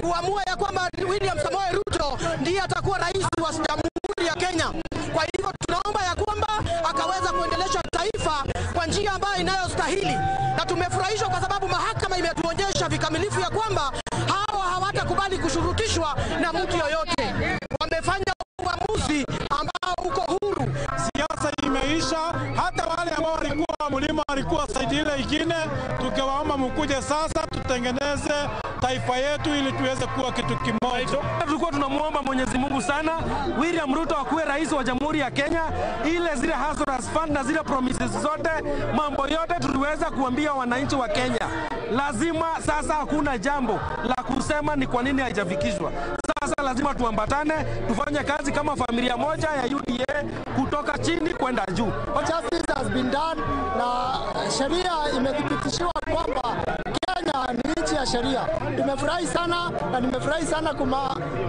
kuamua ya kwamba William Samoei Ruto ndiye atakuwa rais wa Jamhuri ya Kenya. Kwa hivyo tunaomba ya kwamba akaweza kuendelesha taifa kwa njia ambayo inayostahili, na tumefurahishwa kwa sababu mahakama imetuonyesha vikamilifu ya kwamba hawa hawatakubali kushurutishwa na mtu yoyote. Wamefanya uamuzi ambao uko huru. Siasa imeisha, hata wale ambao walikuwa mlima walikuwa saidi ile ingine, tukiwaomba mkuje sasa tutengeneze taifa yetu ili tuweze kuwa kitu kimoja. Tulikuwa tunamuomba Mwenyezi Mungu sana William Ruto akuwe rais wa Jamhuri ya Kenya, ile zile Hazardous Fund na zile promises zote, mambo yote tuliweza kuambia wananchi wa Kenya. Lazima sasa hakuna jambo la kusema ni kwa nini haijafikishwa. Sasa lazima tuambatane, tufanye kazi kama familia moja ya UDA kutoka chini kwenda juu. Justice has been done na sheria imethibitishiwa kwamba Kenya ni nchi ya sheria. Tumefurahi sana na nimefurahi sana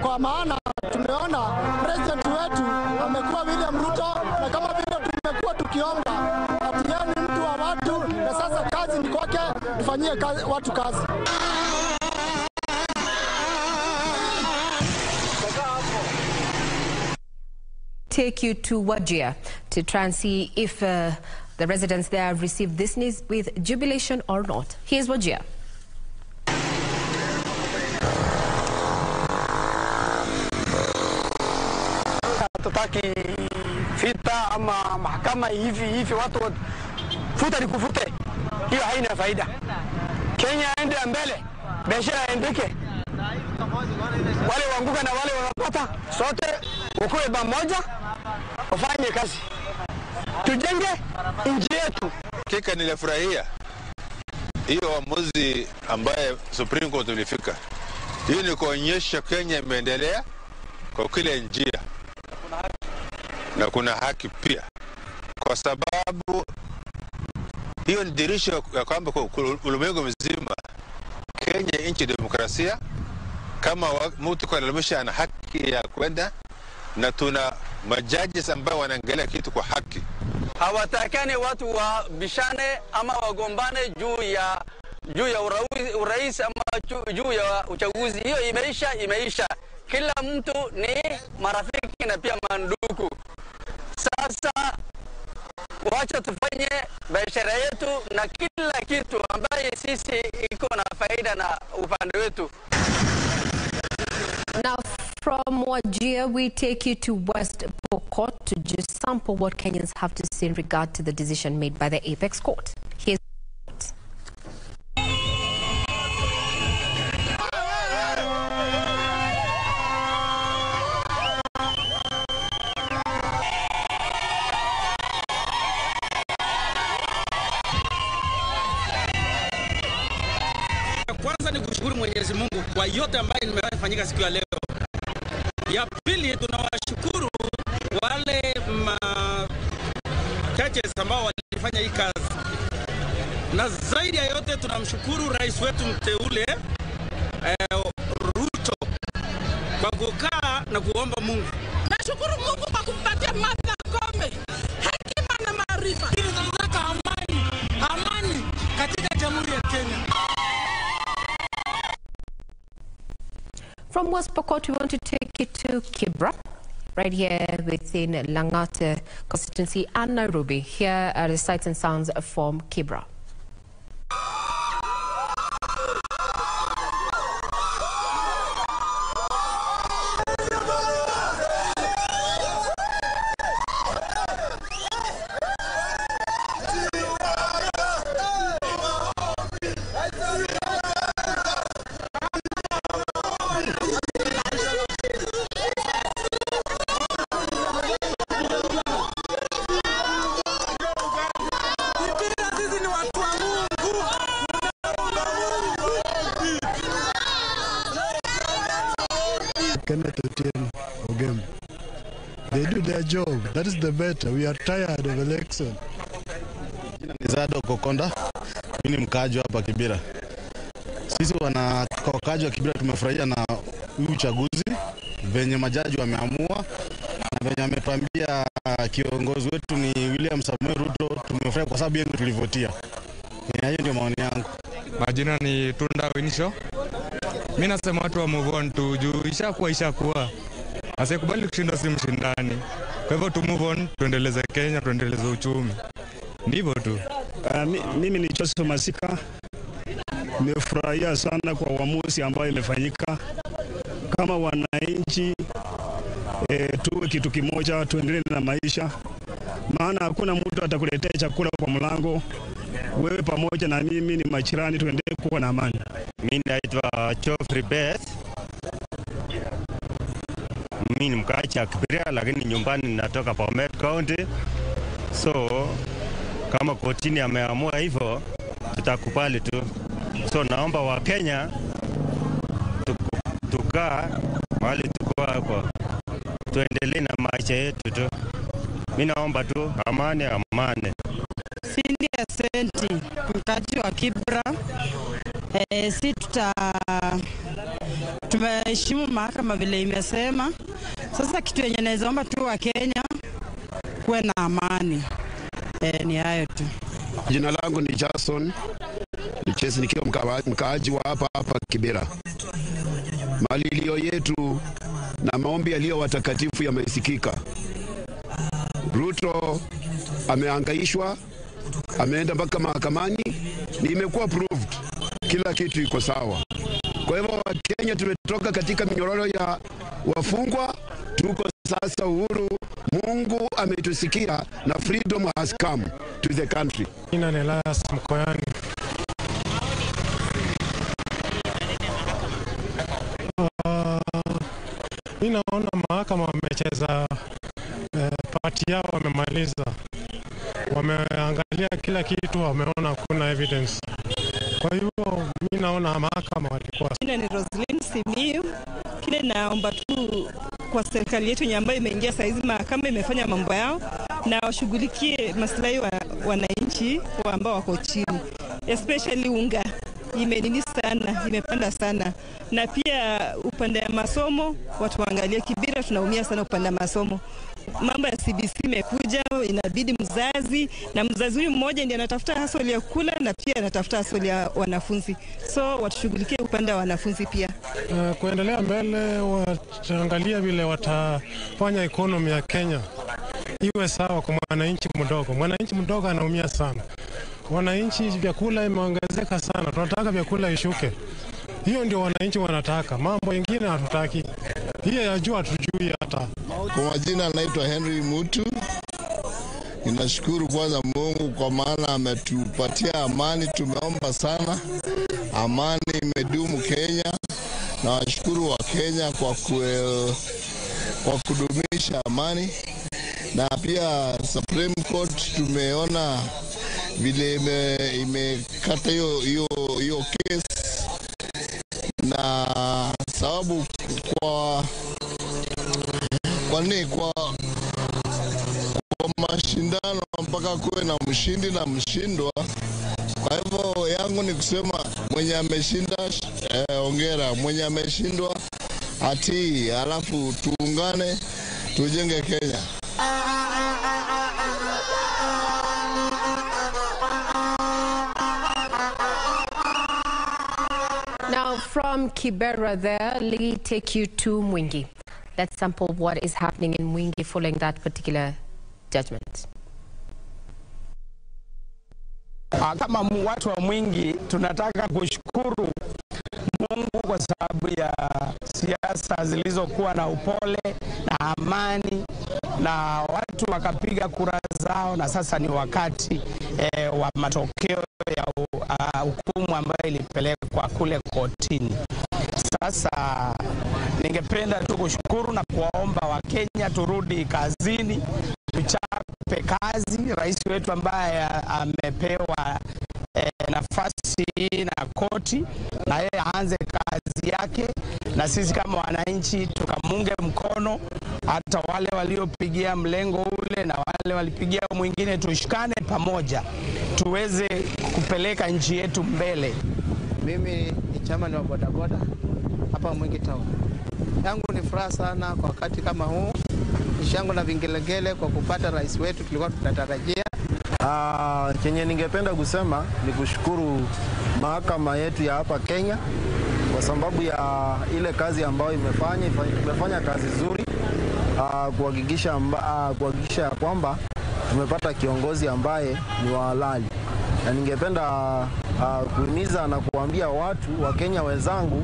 kwa maana tumeona president wetu amekuwa William Ruto, na kama vile tumekuwa tukiomba atieni mtu wa watu, na sasa kazi ni kwake, tufanyie watu kazi. Take you to Wajir to try and see if the residents there have received this news with jubilation or not. Here's Wajir. Tutaki vita ama mahakama hivi watu futa ni kufute, hiyo haina faida. Kenya ende mbele, biashara endeke, wale waanguka na wale wanapata, sote ukue pamoja, ufanye kazi, tujenge nchi yetu. Hakika nilifurahia hiyo uamuzi ambaye Supreme Court ulifika. Hiyo ni kuonyesha Kenya imeendelea kwa kila njia na kuna haki pia, kwa sababu hiyo ni dirisha ya kwamba ulimwengu mzima Kenya nchi demokrasia, kama mtu kulalamisha ana haki ya kwenda, na tuna majaji ambao wanaangalia kitu kwa haki. Hawatakani watu wa bishane ama wagombane juu ya urais ama juu ya uchaguzi. Hiyo imeisha. Kila mtu ni marafiki na pia mandugu. Sasa wacha tufanye biashara yetu na kila kitu ambaye sisi iko na faida na upande wetu. Now, from Wajir, we take you to West Pokot to just sample what Kenyans have to say in regard to the decision made by the Apex Court. Here's Kwanza ni kushukuru Mwenyezi Mungu kwa yote ambayo nimefanyika siku ya leo. Ya pili, tunawashukuru wale judges ambao walifanya hii kazi. Na zaidi ya yote tunamshukuru rais wetu mteule Ruto kwa kukaa na kuomba Mungu. Nashukuru Mungu kwa kumpatia Martha Koome hekima na maarifa. Tunataka amani katika Jamhuri ya Kenya. From West Pokot, we want to take you to Kibra, right here within Langata constituency and Nairobi. Here are the sights and sounds from Kibra. They do their job. That is the better. We are tired of election. Jina ni Zado Kokonda. Mimi ni mkaaji hapa Kibera. Sisi wakaaji wa Kibera tumefurahia na huu uchaguzi venye majaji wameamua na venye amepambia kiongozi wetu ni William Samuel Ruto. Tumefurahia kwa sababu yeye ndiye tulivotia. Hiyo ndio maoni yangu. Majina ni Tunda Winisho. Mimi nasema watu wa move on tu juu ishakuwa. Asikubali kushinda si mshindani. Kwa hivyo tu move on, tuendeleze Kenya, tuendeleze uchumi. Ndivyo tu. Mimi ni Joseph Masika. Nimefurahia sana kwa uamuzi ambao imefanyika. Kama wananchi tuwe kitu kimoja, tuendelee na maisha. Maana hakuna mtu atakuletea chakula kwa mlango. Wewe pamoja na mimi ni majirani, tuendelee kuwa na amani. Mimi naitwa Geoffrey Beth. Mimi ni mkaaji wa Kibera lakini nyumbani ninatoka Bomet County. So kama kotini ameamua hivyo tutakubali tu. So naomba wa Kenya tukaa mahali tuko hapo. Tuendelee na maisha yetu tu. Mimi naomba tu amani. Sindi asenti mkaaji wa Kibera. Si tumeheshimu mahakama vile imesema. Sasa kitu yenye naomba tu wa Kenya kuwe na amani. Ni hayo tu. Jina langu ni Jason. Nikiwa mkaaji wa hapa Kibera. Malilio yetu na maombi yaliyo watakatifu yamesikika. Ruto amehangaishwa, ameenda mpaka mahakamani, ni imekuwa proved. Kila kitu iko sawa. Kwa hivyo Kenya tumetoka katika minyororo ya wafungwa, tuko sasa uhuru. Mungu ametusikia na freedom has come to the country. Ina Nelas Mkoyani. Ninaona mahakama wamecheza pati yao, wamemaliza. Wameangalia kila kitu, wameona kuna evidence. Kwa hivyo mimi naona mahakama walikuwa. Jina ni Roslyn Simiu. Kile naomba tu kwa serikali yetu ambayo imeingia saizi, mahakama imefanya mambo yao na washughulikie maslahi wa wananchi ambao wako chini, especially unga. imenini sana, imepanda sana. Na pia upande wa masomo, watu waangalie Kibera tunaumia sana upande wa masomo. Mambo ya CBC imekuja, inabidi mzazi huyu mmoja ndiye anatafuta hustle ya kula na pia anatafuta hustle ya wanafunzi. So watushughulikie upande wa wanafunzi pia. Kuendelea mbele, wataangalia vile watafanya economy ya Kenya iwe sawa kwa mwananchi mdogo. Mwananchi mdogo anaumia sana. Wananchi vyakula imeongezeka sana. Tunataka vyakula ishuke. Hiyo ndio wananchi wanataka. Mambo mengine hatutaki. Hiyo ya juu hatujui hata. Kwa majina naitwa Henry Mutu. Ninashukuru kwanza Mungu kwa maana ametupatia amani. Tumeomba sana amani imedumu Kenya. Na washukuru wa Kenya kwa kudumisha amani. Na pia Supreme Court tumeona vile imekata hiyo case, na sababu kwa mashindano mpaka kuwe na mshindi na mshindwa. Kwa hivyo yangu ni kusema mwenye ameshinda hongera, mwenye ameshindwa ati, alafu tuungane tujenge Kenya. Now from Kibera there, let me take you to Mwingi. Let's sample what is happening in Mwingi following that particular judgment. Kama watu wa Mwingi tunataka kushukuru Mungu kwa sababu ya siasa zilizokuwa na upole na amani, na watu wakapiga kura zao, na sasa ni wakati wa matokeo ya hukumu ambayo ilipelekwa kule kotini. Sasa ningependa tu kushukuru na kuwaomba Wakenya turudi kazini, tuchape kazi. Rais wetu ambaye amepewa nafasi na koti, na yeye aanze kazi yake, na sisi kama wananchi tukamunge mkono. Hata wale waliopigia mlengo ule na wale walipigia mwingine, tushikane pamoja tuweze kupeleka nchi yetu mbele. Mimi ni chairman wa bodaboda hapa Mwingi Town. Yangu ni furaha sana kwa wakati kama huu. Nishangu na vingelegele kwa kupata rais wetu tulikuwa tunatarajia. Chenye ningependa kusema ni kushukuru mahakama yetu ya hapa Kenya kwa sababu ya ile kazi ambayo imefanya kazi nzuri, kuhakikisha kwamba tumepata kiongozi ambaye ni wa halali. Na ningependa kuhimiza na kuambia watu wa Kenya wenzangu,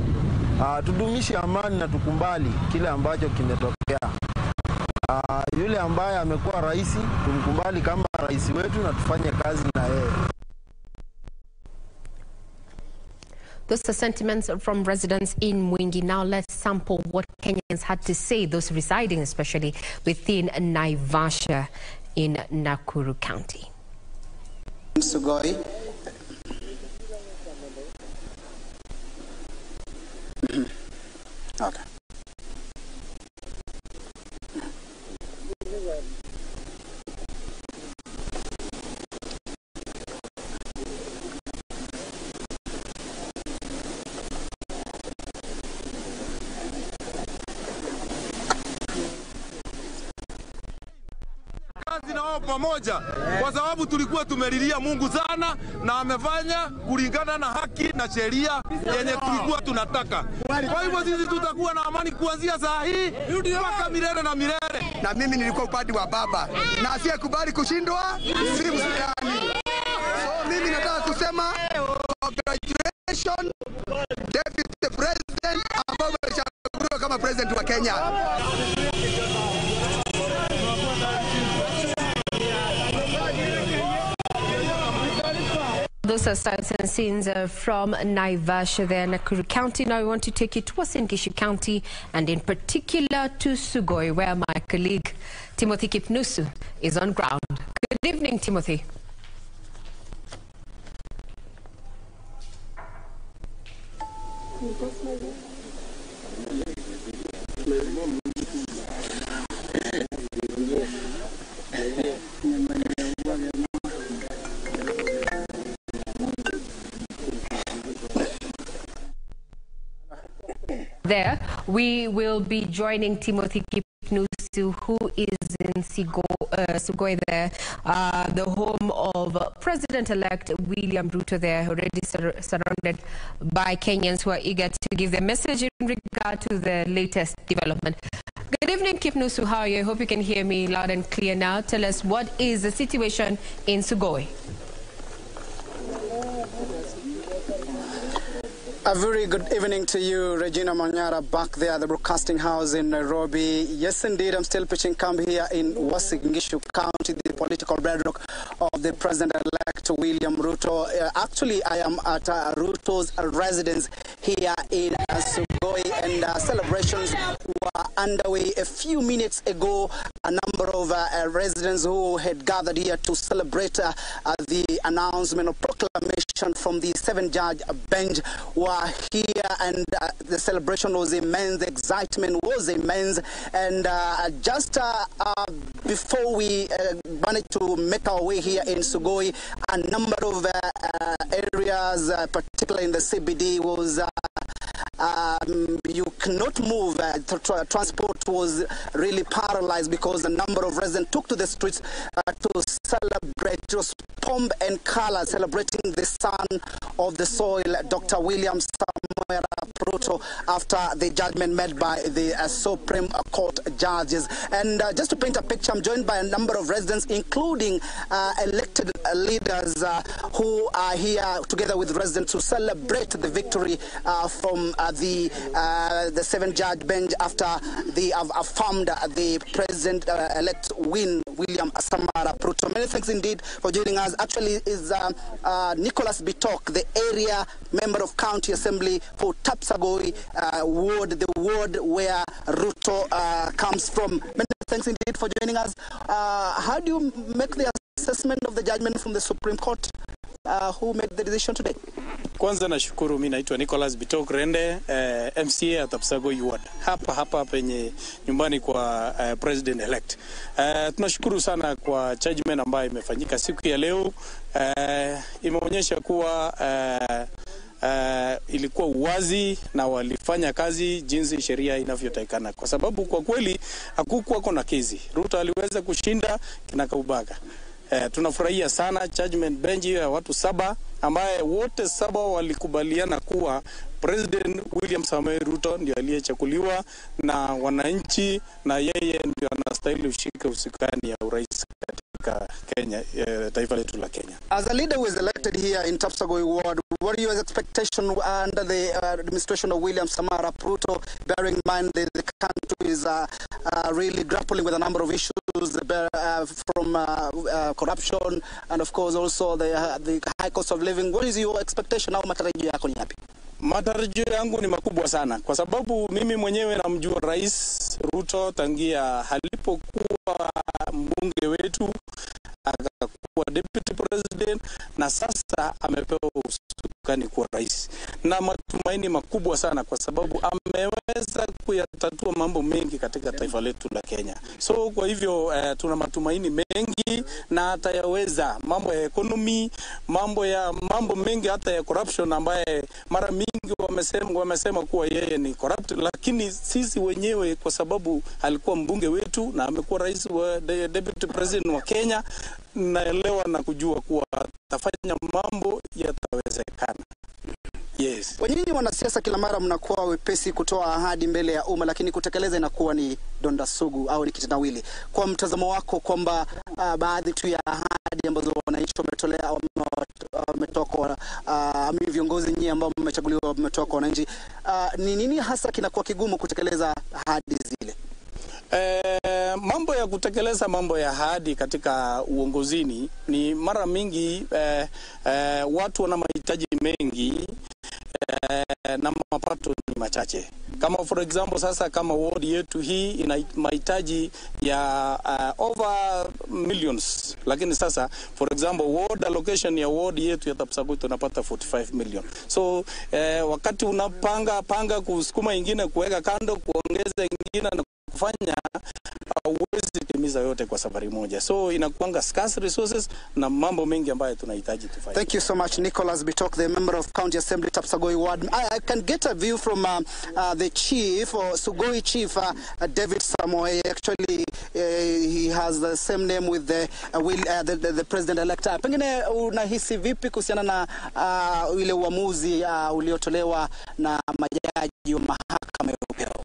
tudumishe amani na tukumbali kile ambacho kimetokea. Yule ambaye amekuwa rais tumkumbali kama rais wetu na tufanye kazi na yeye. Those are sentiments from residents in Mwingi. Now let's sample what Kenyans had to say, those residing especially within Naivasha in Nakuru County. Sugoi. Okay. Kazi na wao pamoja, kwa sababu tulikuwa tumelilia Mungu sana na amefanya kulingana na haki na sheria yenye tulikuwa tunataka. Kwa hivyo sisi tutakuwa na amani kuanzia saa hii mpaka milele na milele. Na mimi nilikuwa upande wa baba na asiyekubali kushindwa si Msudani. So mimi nataka kusema congratulations Deputy President ambaye amechaguliwa kama president wa Kenya. Those are sights and scenes from Naivasha there, Nakuru County. Now we want to take you to Uasin Gishu County and in particular to Sugoi, where my colleague Timothy Kipnusu is on ground. Good evening, Timothy. there. We will be joining Timothy Kipnusu, who is in Sugoi there, the home of President-elect William Ruto there, already surrounded by Kenyans who are eager to give their message in regard to the latest development. Good evening, Kipnusu. How are you? I hope you can hear me loud and clear now. Tell us, what is the situation in Sugoi? A very good evening to you, Regina Manyara, back there at the broadcasting house in Nairobi. Yes, indeed, I'm still pitching camp here in Uasin County, the political bedrock of the President-elect William Ruto. Actually, I am at Ruto's residence here in Sugoi, and celebrations were underway a few minutes ago. A number of residents who had gathered here to celebrate the announcement of proclamation from the 7-judge bench were here, and the celebration was immense, the excitement was immense, and just before we managed to make our way here in Sugoi, a number of areas, particularly in the CBD, was you cannot move. Transport was really paralyzed because a number of residents took to the streets to celebrate. It was pomp and color, celebrating the son of the soil, Dr. William Ruto, after the judgment made by the Supreme Court judges. And just to paint a picture, I'm joined by a number of residents, including elected leaders who are here together with residents to celebrate the victory from the 7-judge bench after they have affirmed the President-elect William Ruto. Many thanks indeed for joining us. Actually, is Nicholas Bitok, the area member of County Assembly for Tapsagoi ward, the ward where Ruto comes from. Many thanks indeed for joining us. How do you make the assessment of the judgment from the Supreme Court? Who made the decision today? Kwanza nashukuru, mimi naitwa Nicholas Bitok Rende, MCA at Tapsagoi ward. Hapa penye nyumbani kwa President elect. Tunashukuru sana kwa judgment ambayo imefanyika siku ya leo. Imeonyesha kuwa ilikuwa uwazi na walifanya kazi jinsi sheria inavyotakikana, kwa sababu kwa kweli hakukuwa na kesi. Ruto aliweza kushinda kinakaubaga. Tunafurahia sana judgment bench ya watu 7 ambaye wote 7 walikubaliana kuwa President William Samoei Ruto ndio aliyechaguliwa na wananchi, na yeye ndio anastahili ushika usukani ya urais katika Kenya, taifa letu la Kenya. As a leader who is elected here in Tapsagoi ward, what are your expectations under the administration of William Samoei Ruto, bearing in mind that the country is really grappling with a number of issues from corruption and of course also the high cost of living? What is your expectation au matarajio yako ni yapi? Matarajio yangu ni makubwa sana, kwa sababu mimi mwenyewe namjua Rais Ruto tangia alipokuwa mbunge wetu, akakuwa deputy president, na sasa amepewa usukani kuwa rais. Na matumaini makubwa sana kwa sababu ameweza kuyatatua mambo mengi katika taifa letu la Kenya. So kwa hivyo tuna matumaini mengi na atayaweza mambo ya economy, mambo mengi, hata ya corruption ambaye mara mingi wamesema kuwa yeye ni corrupt, lakini sisi wenyewe kwa sababu alikuwa mbunge wetu na amekuwa rais wa deputy president wa Kenya, naelewa na kujua kuwa atafanya mambo yatawezekana. Yes. Nyinyi wanasiasa kila mara mnakuwa wepesi kutoa ahadi mbele ya umma, lakini kutekeleza inakuwa ni donda sugu au ni kitendawili. Kwa mtazamo wako kwamba baadhi tu ya ahadi ambazo wananchi wametolea wametoka viongozi nyinyi ambao mmechaguliwa wametoka kwa wananchi, ni nini hasa kinakuwa kigumu kutekeleza ahadi zile? Mambo ya kutekeleza mambo ya ahadi katika uongozini ni mara mingi watu wana mahitaji mengi na mapato ni machache. Kama for example sasa kama ward yetu hii ina mahitaji ya over millions, lakini sasa for example ward allocation ya ward yetu ya Tapsagoi tunapata 45 million. So wakati unapanga kusukuma ingine, kuweka kando, kuongeza ingine na kufanya, huwezi kutimiza yote kwa safari moja. So inakuanga scarce resources na mambo mengi ambayo tunahitaji tufanye. Thank you so much, Nicholas Bitok, the member of County Assembly Tapsagoi Ward. I can get a view from the chief, or Sugoi chief, David Samoei. Actually, he has the same name with the president-elect. Pengine unahisi vipi kuhusiana na ile uamuzi uliotolewa na majaji wa mahakama ya upeo?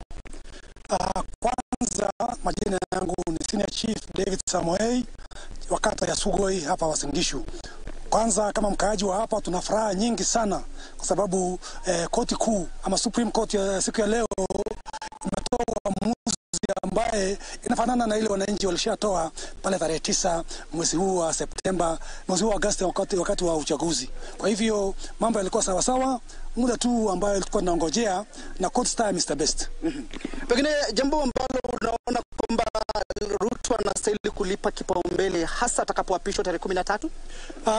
Kwanza majina yangu ni Senior Chief David Samoei wa kata ya Sugoi hapa Uasin Gishu. Kwanza kama mkaaji wa hapa tuna furaha nyingi sana kwa sababu koti kuu ama Supreme Court ya siku ya leo imetoa uamuzi ambaye inafanana na ile wananchi walishatoa pale tarehe 9 mwezi huu wa Septemba, mwezi huu wa Agosti wakati wa uchaguzi. Kwa hivyo mambo yalikuwa sawa sawa, muda tu ambayo tulikuwa tunangojea na court time is the best. Pengine jambo ambalo unaona kwamba Ruto anastahili kulipa kipaumbele hasa atakapoapishwa tarehe 13?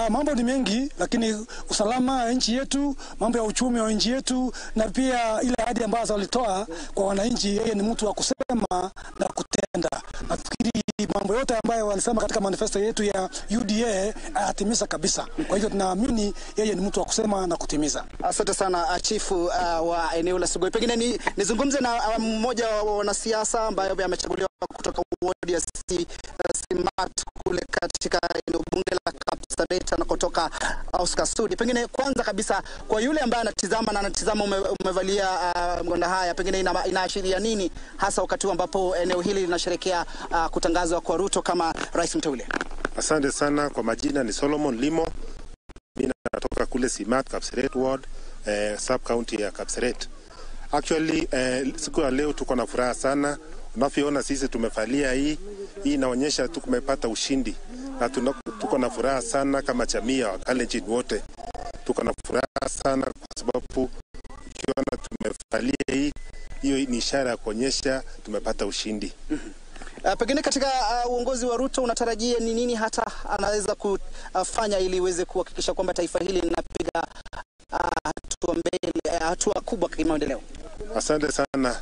Mambo ni mengi, lakini usalama wa nchi yetu, mambo ya uchumi wa nchi yetu, na pia ile ahadi ambazo walitoa kwa wananchi, yeye ni mtu wa kusema na kutenda. Nafikiri mambo yote ambayo walisema katika manifesto yetu ya UDA atimiza kabisa. Kwa hivyo tunaamini yeye ni mtu wa kusema na kutimiza. Asante sana chifu wa eneo la Sugoi. Pengine nizungumze na mmoja wa wanasiasa ambaye amechaguliwa kutoka ward ya Simat kule katika eneo bunge la Kapsabet na kutoka Oscar Sudi. Pengine kwanza kabisa kwa yule ambaye anatizama umevalia mgonda haya, pengine inaashiria nini hasa wakati ambapo eneo hili linasherehekea kutangazwa kwa Ruto kama rais mteule? Asante sana. Kwa majina ni Solomon Limo. Mimi natoka kule Simat Kapsabet ward, sub county ya Kapsabet. Actually siku ya leo tuko na furaha sana. Unavyoona sisi tumevalia hii inaonyesha tumepata ushindi, na tuko na furaha sana kama jamii ya Wakalenjin wote. Tuko na furaha sana kwa sababu ukiona tumevalia hiyo ni ishara ya kuonyesha tumepata ushindi. Pengine katika uongozi wa Ruto unatarajia ni nini hata anaweza kufanya ili iweze kuhakikisha kwamba taifa hili linapiga hatua kubwa katika maendeleo? Asante sana.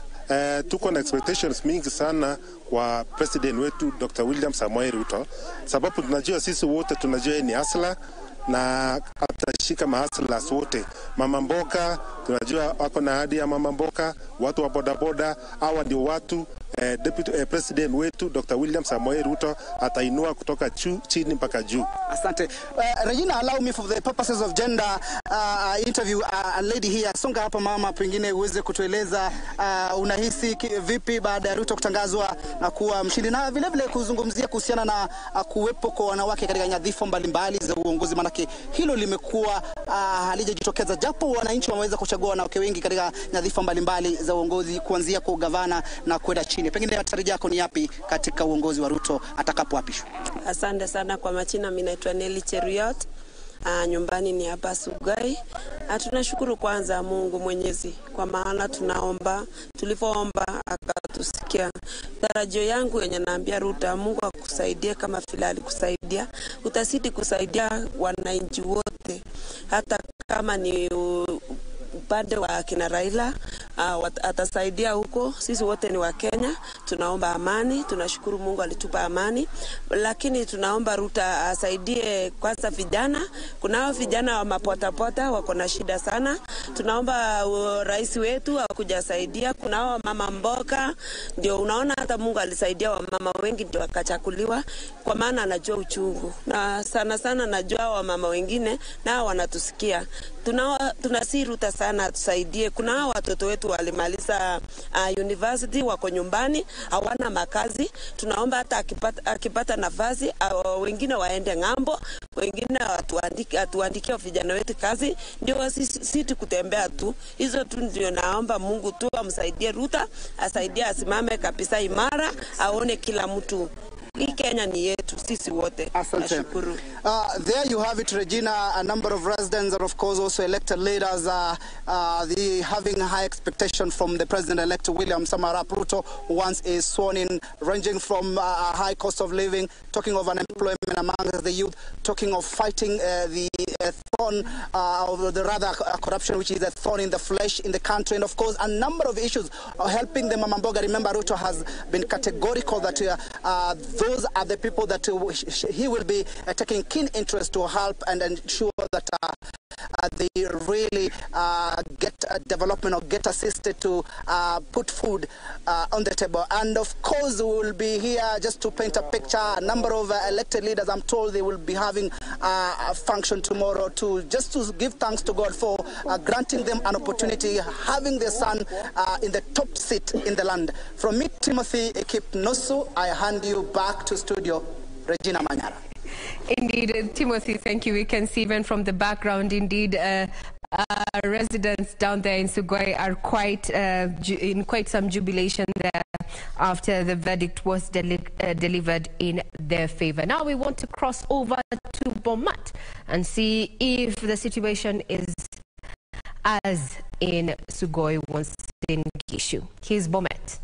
Tuko na expectations mingi sana kwa president wetu Dr. William Samoei Ruto, sababu tunajua sisi wote tunajua ni asla na atashika mahasla wote. Mama mboka tunajua wako na ahadi ya mama mboka, watu wa bodaboda, hawa ndio watu Deputy President wetu Dr. William Samoei Ruto atainua kutoka chini mpaka juu. Asante. Regina, allow me for the purposes of gender interview a lady here. Songa hapa mama, pengine uweze kutueleza unahisi vipi baada ya Ruto kutangazwa kuwa mshindi, na vile vile kuzungumzia kuhusiana na kuwepo kwa wanawake katika nyadhifa mbalimbali za uongozi, manake hilo limekuwa halijajitokeza, japo wananchi wameweza kuchagua wanawake wengi katika nyadhifa mbalimbali za uongozi kuanzia kwa gavana na kwenda chini. Pengine matarajio yako ni yapi katika uongozi wa Ruto atakapoapishwa? Asante sana. Kwa majina mimi naitwa Nelly Cheruyot. Nyumbani ni hapa Sugoi. Tunashukuru kwanza Mungu Mwenyezi kwa maana tunaomba, tulipoomba akatusikia. Tarajio yangu yenye naambia Ruto, Mungu akusaidie kama vile alikusaidia, utazidi kusaidia wananchi wote, hata kama ni upande wa kina Raila atasaidia huko. Sisi wote ni wa Kenya, tunaomba amani, tunashukuru Mungu alitupa amani, lakini tunaomba Ruto asaidie kwanza vijana. Kunao vijana wa mapotapota wako na shida sana, tunaomba rais wetu akuja saidia. Kunao mama mboka, ndio unaona hata Mungu alisaidia wa mama wengi ndio akachakuliwa, kwa maana anajua uchungu, na sana sana najua wa mama wengine nao wanatusikia. Tunasi Ruto sana tusaidie. Kuna watoto wetu walimaliza university wako nyumbani hawana makazi, tunaomba hata akipata nafasi wengine waende ngambo, wengine atuandikie vijana wetu kazi, ndio sisi kutembea tu. Hizo tu ndio naomba Mungu tu amsaidie Ruto, asaidie asimame kabisa imara, aone kila mtu Hii Kenya ni yetu sisi wote. Nashukuru. There you have it, Regina. A number of residents and of course also elected leaders having high expectation from the President-elect William Samoei Ruto once is sworn in, ranging from a high cost of living, talking of unemployment among the youth, talking of fighting the thorn, or the rather corruption, which is a thorn in the flesh in the country, and of course a number of issues helping the Mama Mboga. Remember, Ruto has been categorical that those are the people that he will be taking keen interest to help and ensure that they really get development or get assisted to put food on the table. And of course, we will be here just to paint a picture. A number of elected leaders, I'm told they will be having a function tomorrow to give thanks to God for granting them an opportunity, having their son in the top seat in the land. From me, Timothy Ekip-Nosu, I hand you back to studio, Regina Manyara. Indeed, Timothy, thank you. We can see even from the background, indeed, residents down there in Sugoi are in quite some jubilation there after the verdict was delivered in their favor. Now we want to cross over to Bomet and see if the situation is as in Sugoi Uasin Gishu. Here's Bomet.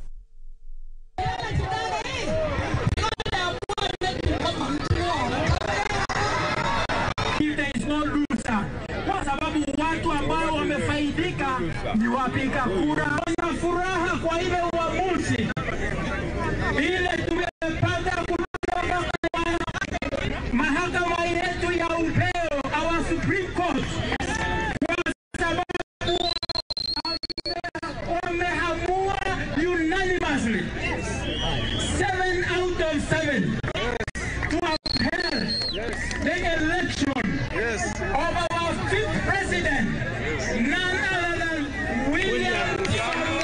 Kwa sababu watu ambao wamefaidika ni wapiga kura. Na furaha kwa ile uamuzi ile tumepata kutoka mahakama yetu ya upeo, our Supreme Court, kwa sababu wameamua unanimously 7 out of 7 to upheld the election of our 5th president, none other than William Samoei.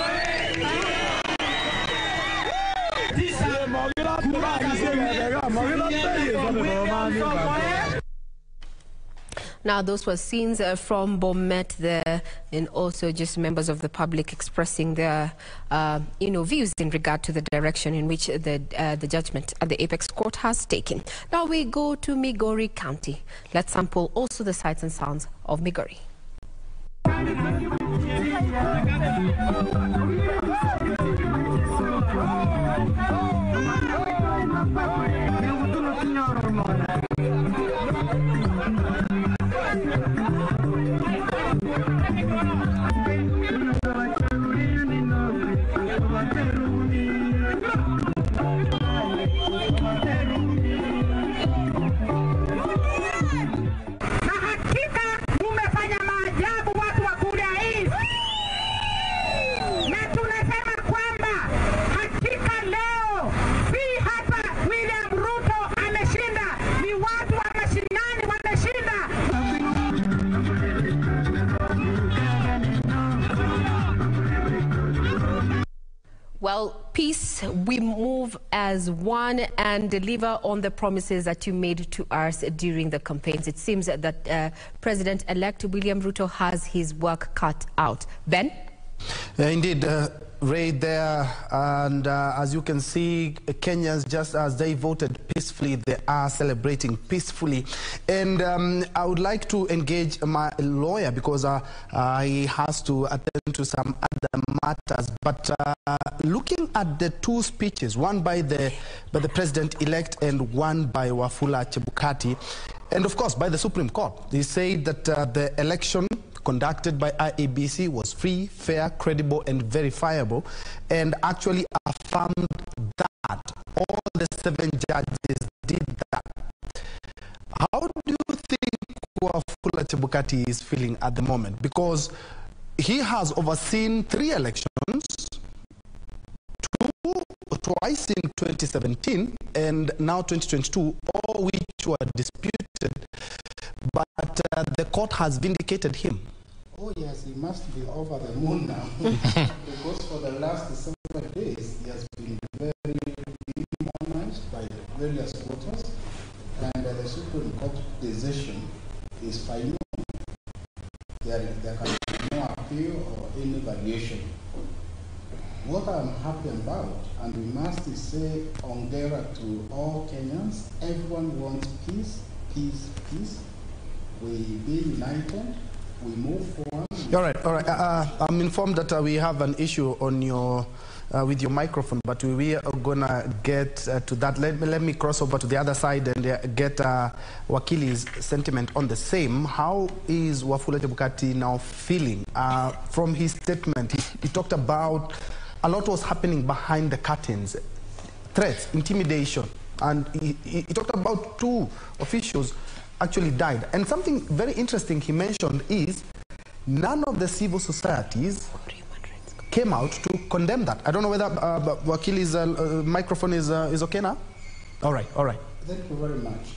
Now, those were scenes from Bomet there, and also just members of the public expressing their, views in regard to the direction in which the judgment at the Apex Court has taken. Now we go to Migori County. Let's sample also the sights and sounds of Migori. Well, peace, we move as one and deliver on the promises that you made to us during the campaigns. It seems that President-elect William Ruto has his work cut out. Ben? Indeed, Ray there, and as you can see, Kenyans, just as they voted peacefully, they are celebrating peacefully. And I would like to engage my lawyer because he has to attend to some other matters. But looking at the two speeches, one by the president-elect and one by Wafula Chebukati, and of course by the Supreme Court, they say that the election conducted by IEBC was free, fair, credible, and verifiable, and actually affirmed that all the 7 judges did that. How do you think Wafula Chebukati is feeling at the moment? Because he has overseen 3 elections, twice in 2017 and now 2022, all which were disputed, but the court has vindicated him. Oh yes, he must be over the moon now, because for the last 7 days he has been very demonized by various voters, and the Supreme Court decision is final. There can be no appeal or any variation. What I'm happy about, and we must say hongera to all Kenyans, everyone wants peace, peace, peace. We be united, we move forward. All right. I'm informed that we have an issue on your with your microphone, but we are gonna get to that. Let me cross over to the other side and get Wakili's sentiment on the same. How is Wafula Chebukati now feeling? From his statement, he talked about a lot was happening behind the curtains, threats, intimidation, and he talked about 2 officials actually died. And something very interesting he mentioned is none of the civil societies came out to condemn that. I don't know whether Wakili's microphone is okay now? All right. Thank you very much.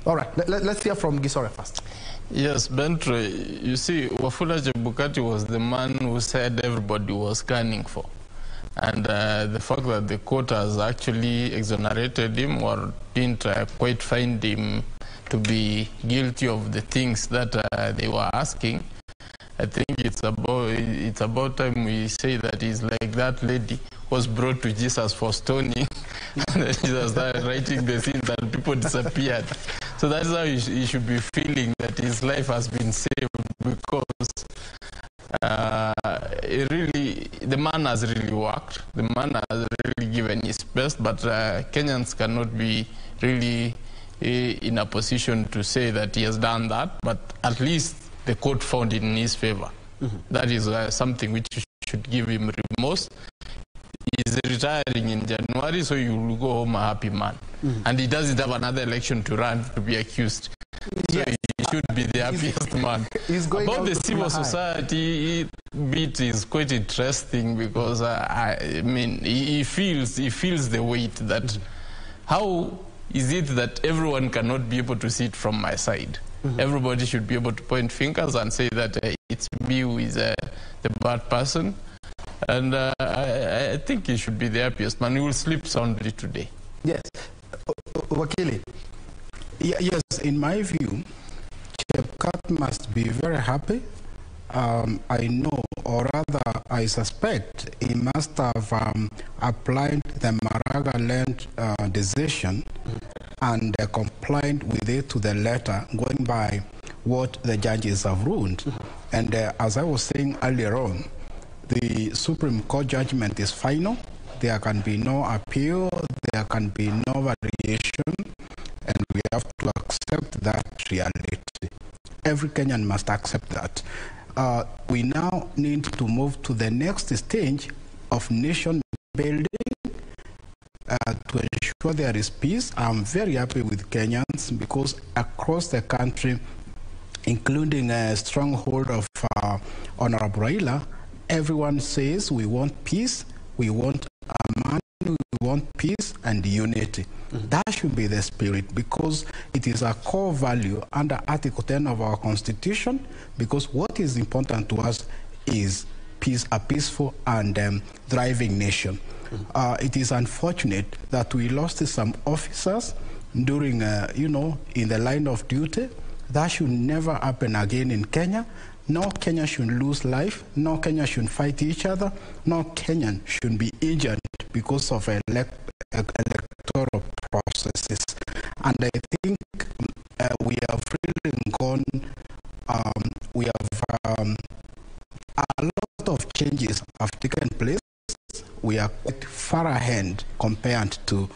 All right, let's hear from Gisore first. Yes, Bentre, you see, Wafula Chebukati was the man who said everybody was scanning for. And the fact that the court has actually exonerated him or didn't quite find him to be guilty of the things that they were asking, I think it's about time we say that he's like that lady was brought to Jesus for stoning, and Jesus started writing the scenes and people disappeared. So that's how he should be feeling, that his life has been saved, because the man has really worked. The man has really given his best, but Kenyans cannot be really in a position to say that he has done that, but at least the court found it in his favor. That is something which should give him remorse. He's retiring in January, so you will go home a happy man. And he doesn't have another election to run to be accused. So he should be the happiest man. About the civil society bit is quite interesting, because I mean, he feels the weight that how is it that everyone cannot be able to see it from my side? Everybody should be able to point fingers and say that it's me who is the bad person. And I think he should be the happiest man. He will sleep soundly today. Yes. Wakili. Yes, in my view, Chebukati must be very happy. I know, or rather I suspect, he must have applied the Maraga land decision and complied with it to the letter, going by what the judges have ruled. And as I was saying earlier on, the Supreme Court judgment is final. There can be no appeal, there can be no variation, and we have to accept that reality. Every Kenyan must accept that. We now need to move to the next stage of nation building to ensure there is peace. I'm very happy with Kenyans, because across the country, including a stronghold of Honorable Raila, everyone says we want peace, we want amani, we want peace and unity. That should be the spirit, because it is a core value under Article 10 of our Constitution, because what is important to us is peace, a peaceful and thriving nation. It is unfortunate that we lost some officers during, in the line of duty. That should never happen again in Kenya. No Kenyan should lose life. No Kenyan should fight each other. No Kenyan should be injured because of electoral processes. And I think we have really gone, we have a lot of changes have taken place. We are quite far ahead compared to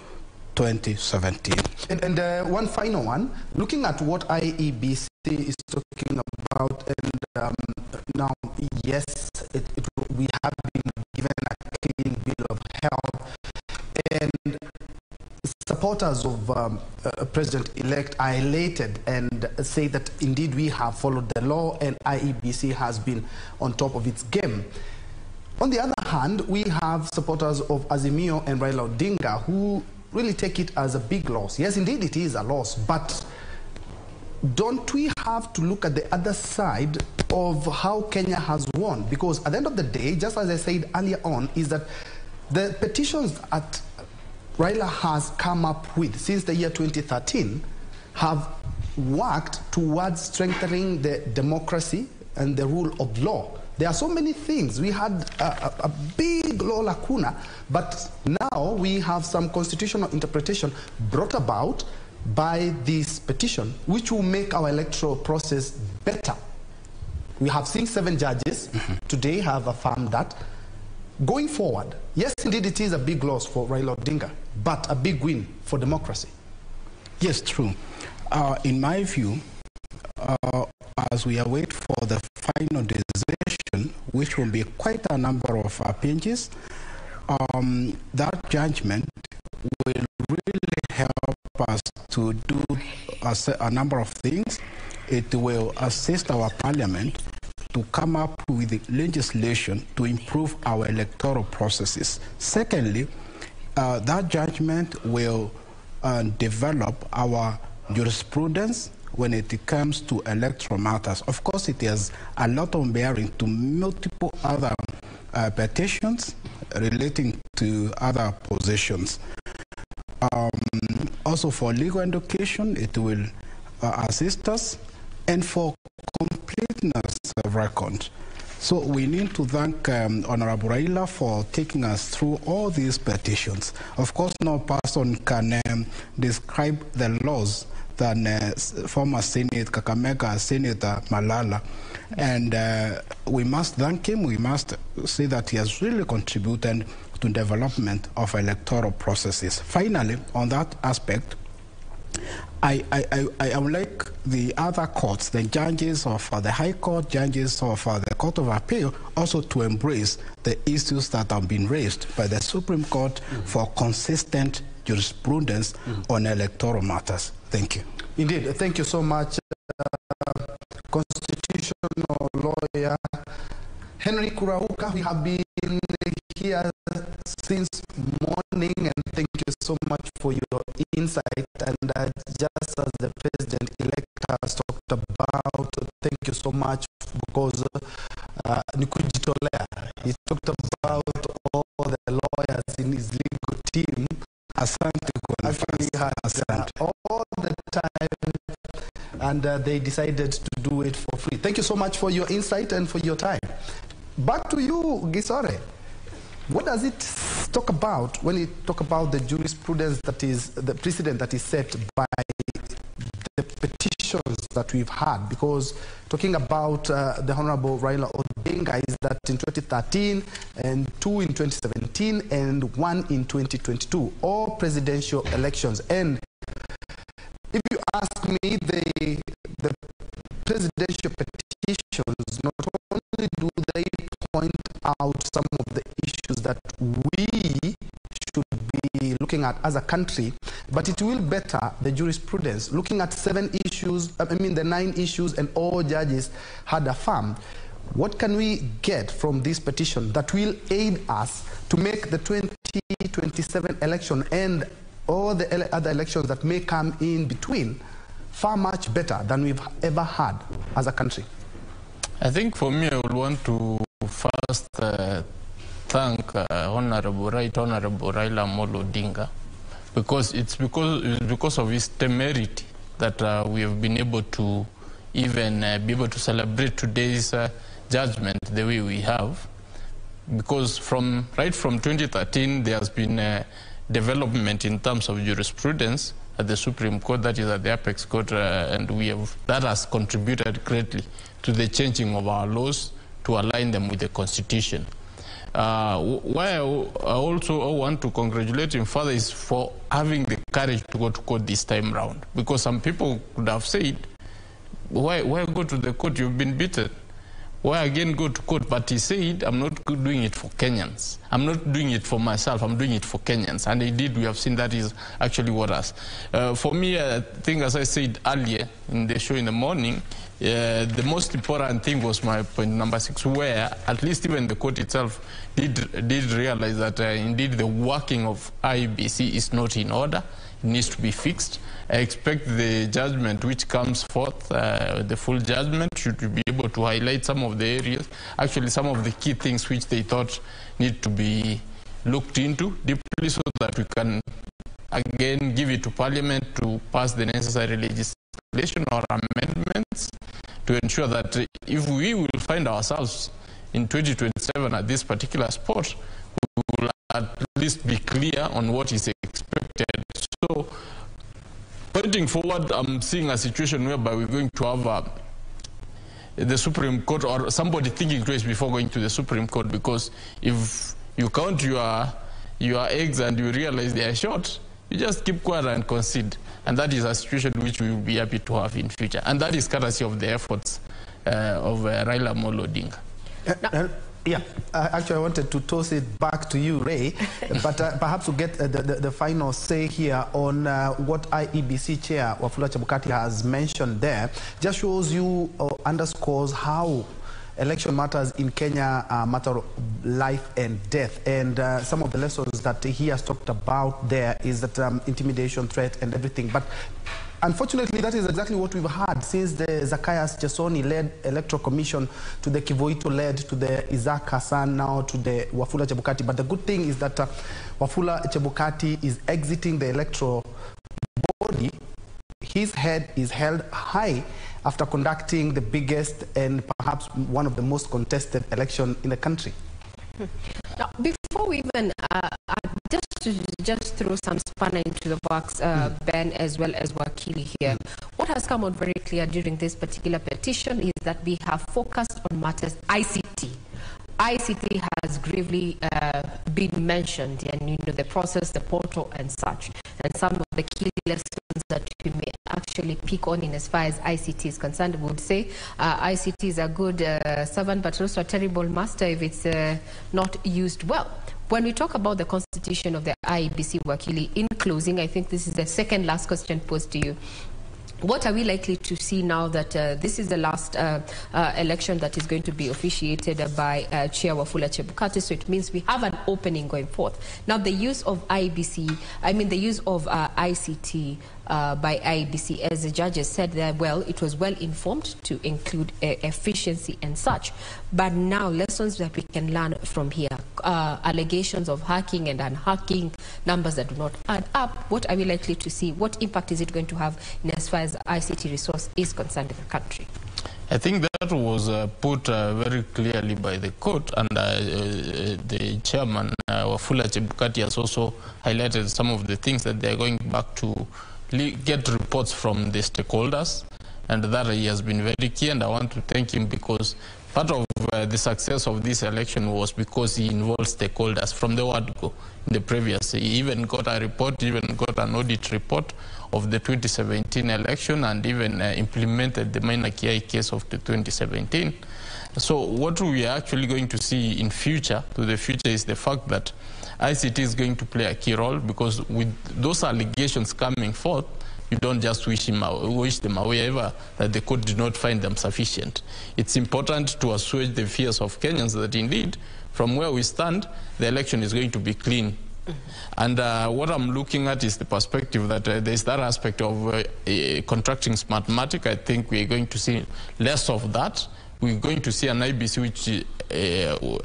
2017. And one final one, looking at what IEBC is talking about, and now, yes, we have been given a clean bill of health, and supporters of President-elect are elated and say that indeed we have followed the law and IEBC has been on top of its game. On the other hand, we have supporters of Azimio and Raila Odinga who really take it as a big loss. Yes, indeed it is a loss, but don't we have to look at the other side of how Kenya has won? Because at the end of the day, just as I said earlier on, is that the petitions that Raila has come up with since the year 2013 have worked towards strengthening the democracy and the rule of law. There are so many things. We had a big law lacuna, but now we have some constitutional interpretation brought about by this petition, which will make our electoral process better. We have seen 7 judges today have affirmed that. Going forward, yes, indeed, it is a big loss for Raila Odinga, but a big win for democracy. Yes, true. In my view, as we await for the final decision, which will be quite a number of pages, that judgment will really help us to do a number of things. It will assist our parliament to come up with legislation to improve our electoral processes. Secondly, that judgment will develop our jurisprudence when it comes to electoral matters. Of course, it has a lot of bearing to multiple other petitions relating to other positions. Also for legal education, it will assist us, and for completeness of record. So we need to thank Honorable Raila for taking us through all these petitions. Of course, no person can describe the laws than former Kakamega Senator Malala. And we must thank him. We must say that he has really contributed to development of electoral processes. Finally, on that aspect, I would like the other courts, the judges of the High Court, judges of the Court of Appeal, also to embrace the issues that have been raised by the Supreme Court for consistent jurisprudence on electoral matters. Thank you. Indeed, thank you so much, constitutional lawyer Henry Kurauka. We have been here since morning, and thank you so much for your insight. And just as the president-elect has talked about, thank you so much, because Nikujitolea, he talked about all the lawyers in his legal team. Actually had all the time, and they decided to do it for free. Thank you so much for your insight and for your time. Back to you, Gisore. What does it talk about when it talk about the jurisprudence that is the precedent that is set by the petitions that we've had? Because talking about the Honorable Raila Odinga is that in 2013 and 2 in 2017 and 1 in 2022, all presidential elections. And if you ask me, the presidential petitions, not only do they point out some of the issues that we should be looking at as a country, but it will better the jurisprudence. Looking at 7 issues, the 9 issues, and all judges had affirmed. What can we get from this petition that will aid us to make the 2027 election and all the other elections that may come in between far much better than we've ever had as a country? I think for me, I would want to first thank Honorable Raila Amolo Odinga, because it's because of his temerity that we have been able to even be able to celebrate today's judgment the way we have. Because right from 2013, there has been development in terms of jurisprudence at the Supreme Court, that is at the Apex Court, and that has contributed greatly to the changing of our laws to align them with the Constitution. Why I also want to congratulate him further is for having the courage to go to court this time round. Because some people could have said, why go to the court? You've been beaten. Why again go to court? But he said, I'm not doing it for Kenyans. I'm not doing it for myself. I'm doing it for Kenyans. And indeed, we have seen that is actually what us. For me, I think, as I said earlier in the show in the morning, the most important thing was my point number 6, where at least even the court itself did realize that indeed the working of IEBC is not in order. It needs to be fixed. I expect the judgment which comes forth, the full judgment, should be able to highlight some of the areas, actually some of the key things which they thought need to be looked into deeply, so that we can again give it to Parliament to pass the necessary legislation or amendments to ensure that if we will find ourselves in 2027 at this particular spot, we will at least be clear on what is expected. So, pointing forward, I'm seeing a situation whereby we're going to have the Supreme Court, or somebody thinking twice before going to the Supreme Court, because if you count your eggs and you realize they are short, you just keep quiet and concede. And that is a situation which we will be happy to have in future. And that is courtesy of the efforts of Raila Amolo Odinga. Yeah, actually I wanted to toss it back to you, Ray, but perhaps we'll get the final say here on what IEBC Chair Wafula Chebukati has mentioned there. Just shows you, underscores how election matters in Kenya are a matter of life and death. And some of the lessons that he has talked about there is that intimidation, threat and everything. But unfortunately, that is exactly what we've had since the Zacchaeus Chesoni-led Electoral Commission, to the Kivoito-led, to the Isaac Hassan, now to the Wafula Chebukati. But the good thing is that Wafula Chebukati is exiting the electoral body. His head is held high after conducting the biggest and perhaps one of the most contested election in the country. Now, before we even just throw some spanner into the works, Ben as well as Wakili here, what has come out very clear during this particular petition is that we have focused on matters ICT. ICT has gravely been mentioned, and you know, the process, the portal and such, and some of the key lessons that we may actually pick on in as far as ICT is concerned. We would say ICT is a good servant but also a terrible master if it's not used well. When we talk about the constitution of the IEBC, Wakili, in closing, I think this is the second last question posed to you. What are we likely to see now that this is the last election that is going to be officiated by Chair Wafula Chebukati? So it means we have an opening going forth. Now, the use of IEBC, the use of ICT by IEBC, as the judges said that, well, it was well informed to include efficiency and such. But now, lessons that we can learn from here, allegations of hacking and unhacking, numbers that do not add up. What are we likely to see? What impact is it going to have in as far as the ICT resource is concerned in the country? I think that was put very clearly by the court, and the chairman, Wafula Chebukati, has also highlighted some of the things that they are going back to get reports from the stakeholders, and that he has been very key, and I want to thank him because part of the success of this election was because he involved stakeholders from the word go. In the previous, he even got a report, even got an audit report of the 2017 election, and even implemented the minor KI case of the 2017. So what we are actually going to see in future, is the fact that ICT is going to play a key role, because with those allegations coming forth, you don't just wish them away ever, that the court did not find them sufficient. It's important to assuage the fears of Kenyans that indeed, from where we stand, the election is going to be clean. And what I'm looking at is the perspective that there's that aspect of contracting smartmatic. I think we're going to see less of that. We're going to see an IBC which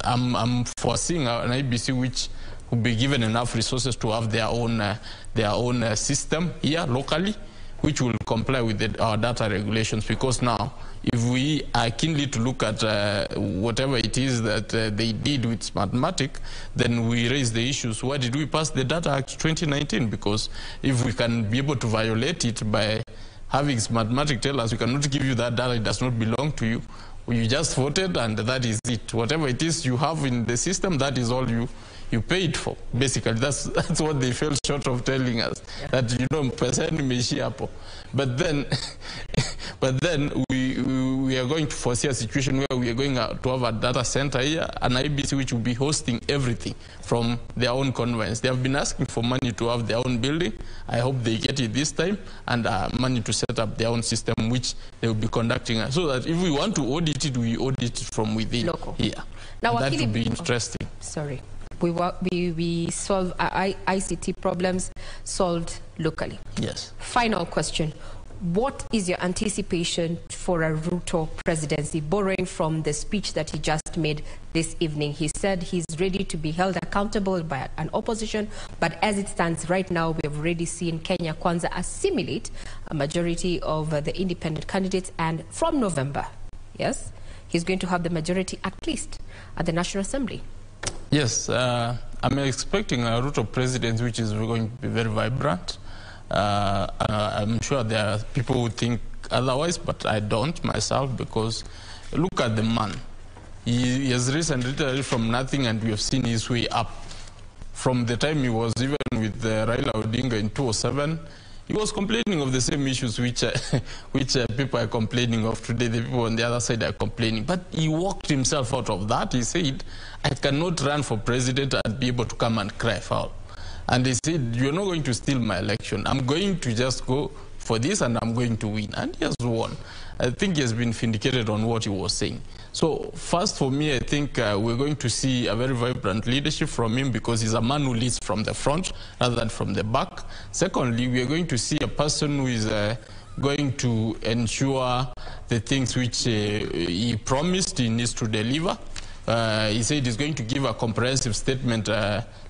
I'm foreseeing an IBC which will be given enough resources to have their own system here locally, which will comply with our data regulations. Because now, if we are keenly to look at whatever it is that they did with Smartmatic, then we raise the issues. Why did we pass the Data Act 2019? Because if we can be able to violate it by having Smartmatic tell us we cannot give you that data, it does not belong to you. You just voted and that is it. Whatever it is you have in the system, that is all you paid for. Basically, that's what they fell short of telling us, that you know, but then we are going to foresee a situation where we are going to have a data center here, an IBC which will be hosting everything from their own conveyance. They have been asking for money to have their own building. I hope they get it this time, and money to set up their own system, which they will be conducting, so that if we want to audit it, we audit it from within here. Now, that would be interesting. Sorry. We solve ICT problems solved locally. Yes. Final question. What is your anticipation for a Ruto presidency? Borrowing from the speech that he just made this evening, he said he's ready to be held accountable by an opposition, but as it stands right now, we have already seen Kenya Kwanza assimilate a majority of the independent candidates, and from November, yes, he's going to have the majority at least at the National Assembly. Yes, I'm expecting a Ruto presidency which is going to be very vibrant. I'm sure there are people who think otherwise, but I don't myself, because look at the man. He has risen literally from nothing, and we have seen his way up. From the time he was even with Raila Odinga in 2007, he was complaining of the same issues which people are complaining of today. The people on the other side are complaining. But he walked himself out of that. He said, I cannot run for president and be able to come and cry foul. And he said, you're not going to steal my election. I'm going to just go for this and I'm going to win. And he has won. I think he has been vindicated on what he was saying. So first, for me, I think we're going to see a very vibrant leadership from him, because he's a man who leads from the front rather than from the back. Secondly, we are going to see a person who is going to ensure the things which he promised he needs to deliver. He said he's going to give a comprehensive statement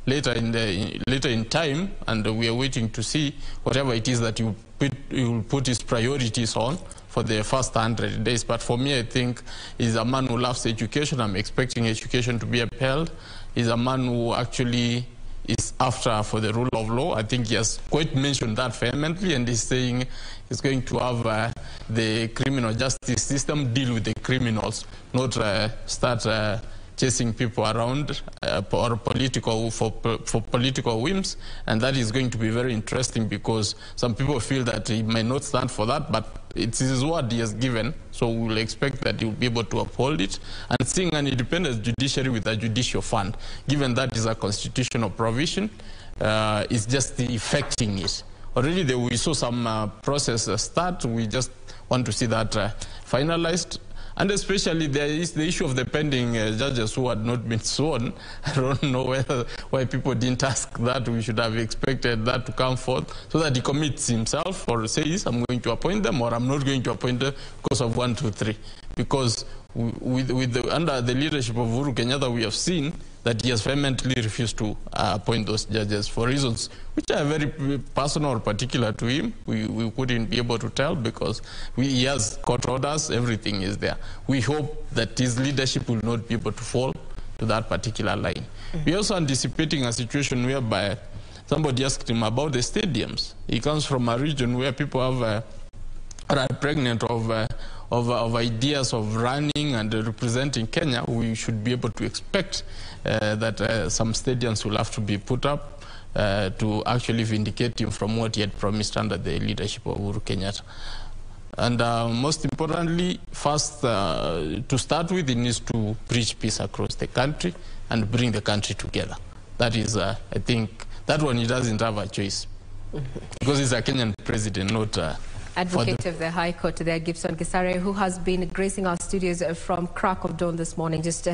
later in time, and we are waiting to see whatever it is that he will put his priorities on for the first 100 days. But for me, I think he's a man who loves education. I'm expecting education to be upheld. He's a man who actually is after for the rule of law. I think he has quite mentioned that vehemently, and he's saying he's going to have the criminal justice system deal with the criminals, not start chasing people around for political whims. And that is going to be very interesting, because some people feel that he may not stand for that, but it's his word he has given, so we will expect that he will be able to uphold it. And seeing an independent judiciary with a judicial fund, given that is a constitutional provision, is just effecting it. Already we saw some process start. We just want to see that finalized. And especially there is the issue of the pending judges who had not been sworn. I don't know why people didn't ask that. We should have expected that to come forth, so that he commits himself or says, I'm going to appoint them, or I'm not going to appoint them because of 1, 2, 3. Because under the leadership of Uhuru Kenyatta, we have seen that he has vehemently refused to appoint those judges for reasons which are very personal or particular to him. We couldn't be able to tell, because he has court orders, everything is there. We hope that his leadership will not be able to fall to that particular line. We're also anticipating a situation whereby somebody asked him about the stadiums. He comes from a region where people are pregnant of ideas of running and representing Kenya. We should be able to expect that some stadiums will have to be put up to actually vindicate him from what he had promised under the leadership of Uhuru Kenyatta. And most importantly, first, to start with, he needs to preach peace across the country and bring the country together. That is, I think, that one he doesn't have a choice, because he's a Kenyan president, not... Advocate of the High Court there, Gibson Kisare, who has been gracing our studios from crack of dawn this morning, just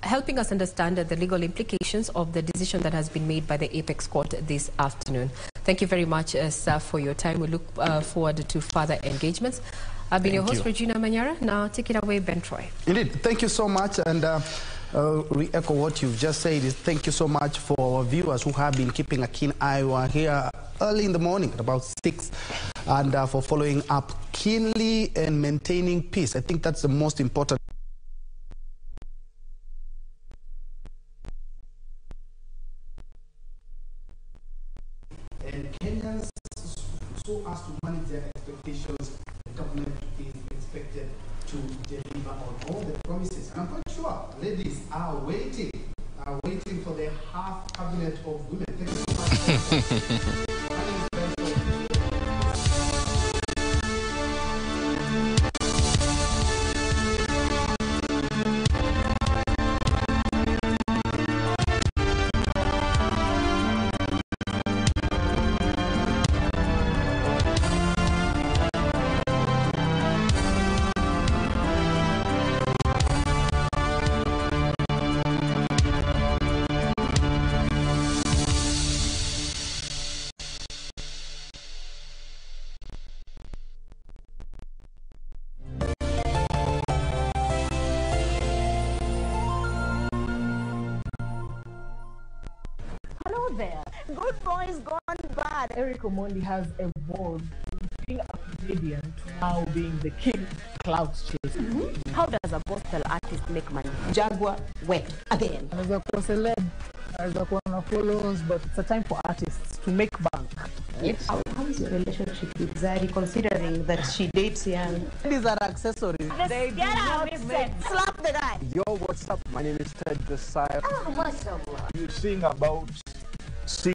helping us understand the legal implications of the decision that has been made by the Apex Court this afternoon. Thank you very much, sir, for your time. We look forward to further engagements. I've been your host, Regina Manyara. Now take it away, Ben Troy. Indeed, thank you so much. And re-echo what you've just said. Is thank you so much for our viewers who have been keeping a keen eye. We are here early in the morning at about 6, and for following up keenly and maintaining peace. I think that's the most important. And Kenyans, so as to manage their expectations, the government is expected to deliver on all the promises. And I'm quite sure ladies are waiting for the half cabinet of women. Thank you so much. Good boys gone bad. Eric Omondi has evolved from being a comedian to now being the king clout chase. How does a gospel artist make money? Jaguar wet again. Anaweza kuwa celeb, anaweza kuwa na followers, but it's a time for artists to make bank. How is your relationship with Zari, considering that she dates young? These are accessories. They do not make slap the guy. Yo, what's up? My name is Ted Josiah. Oh, mashallah. You sing about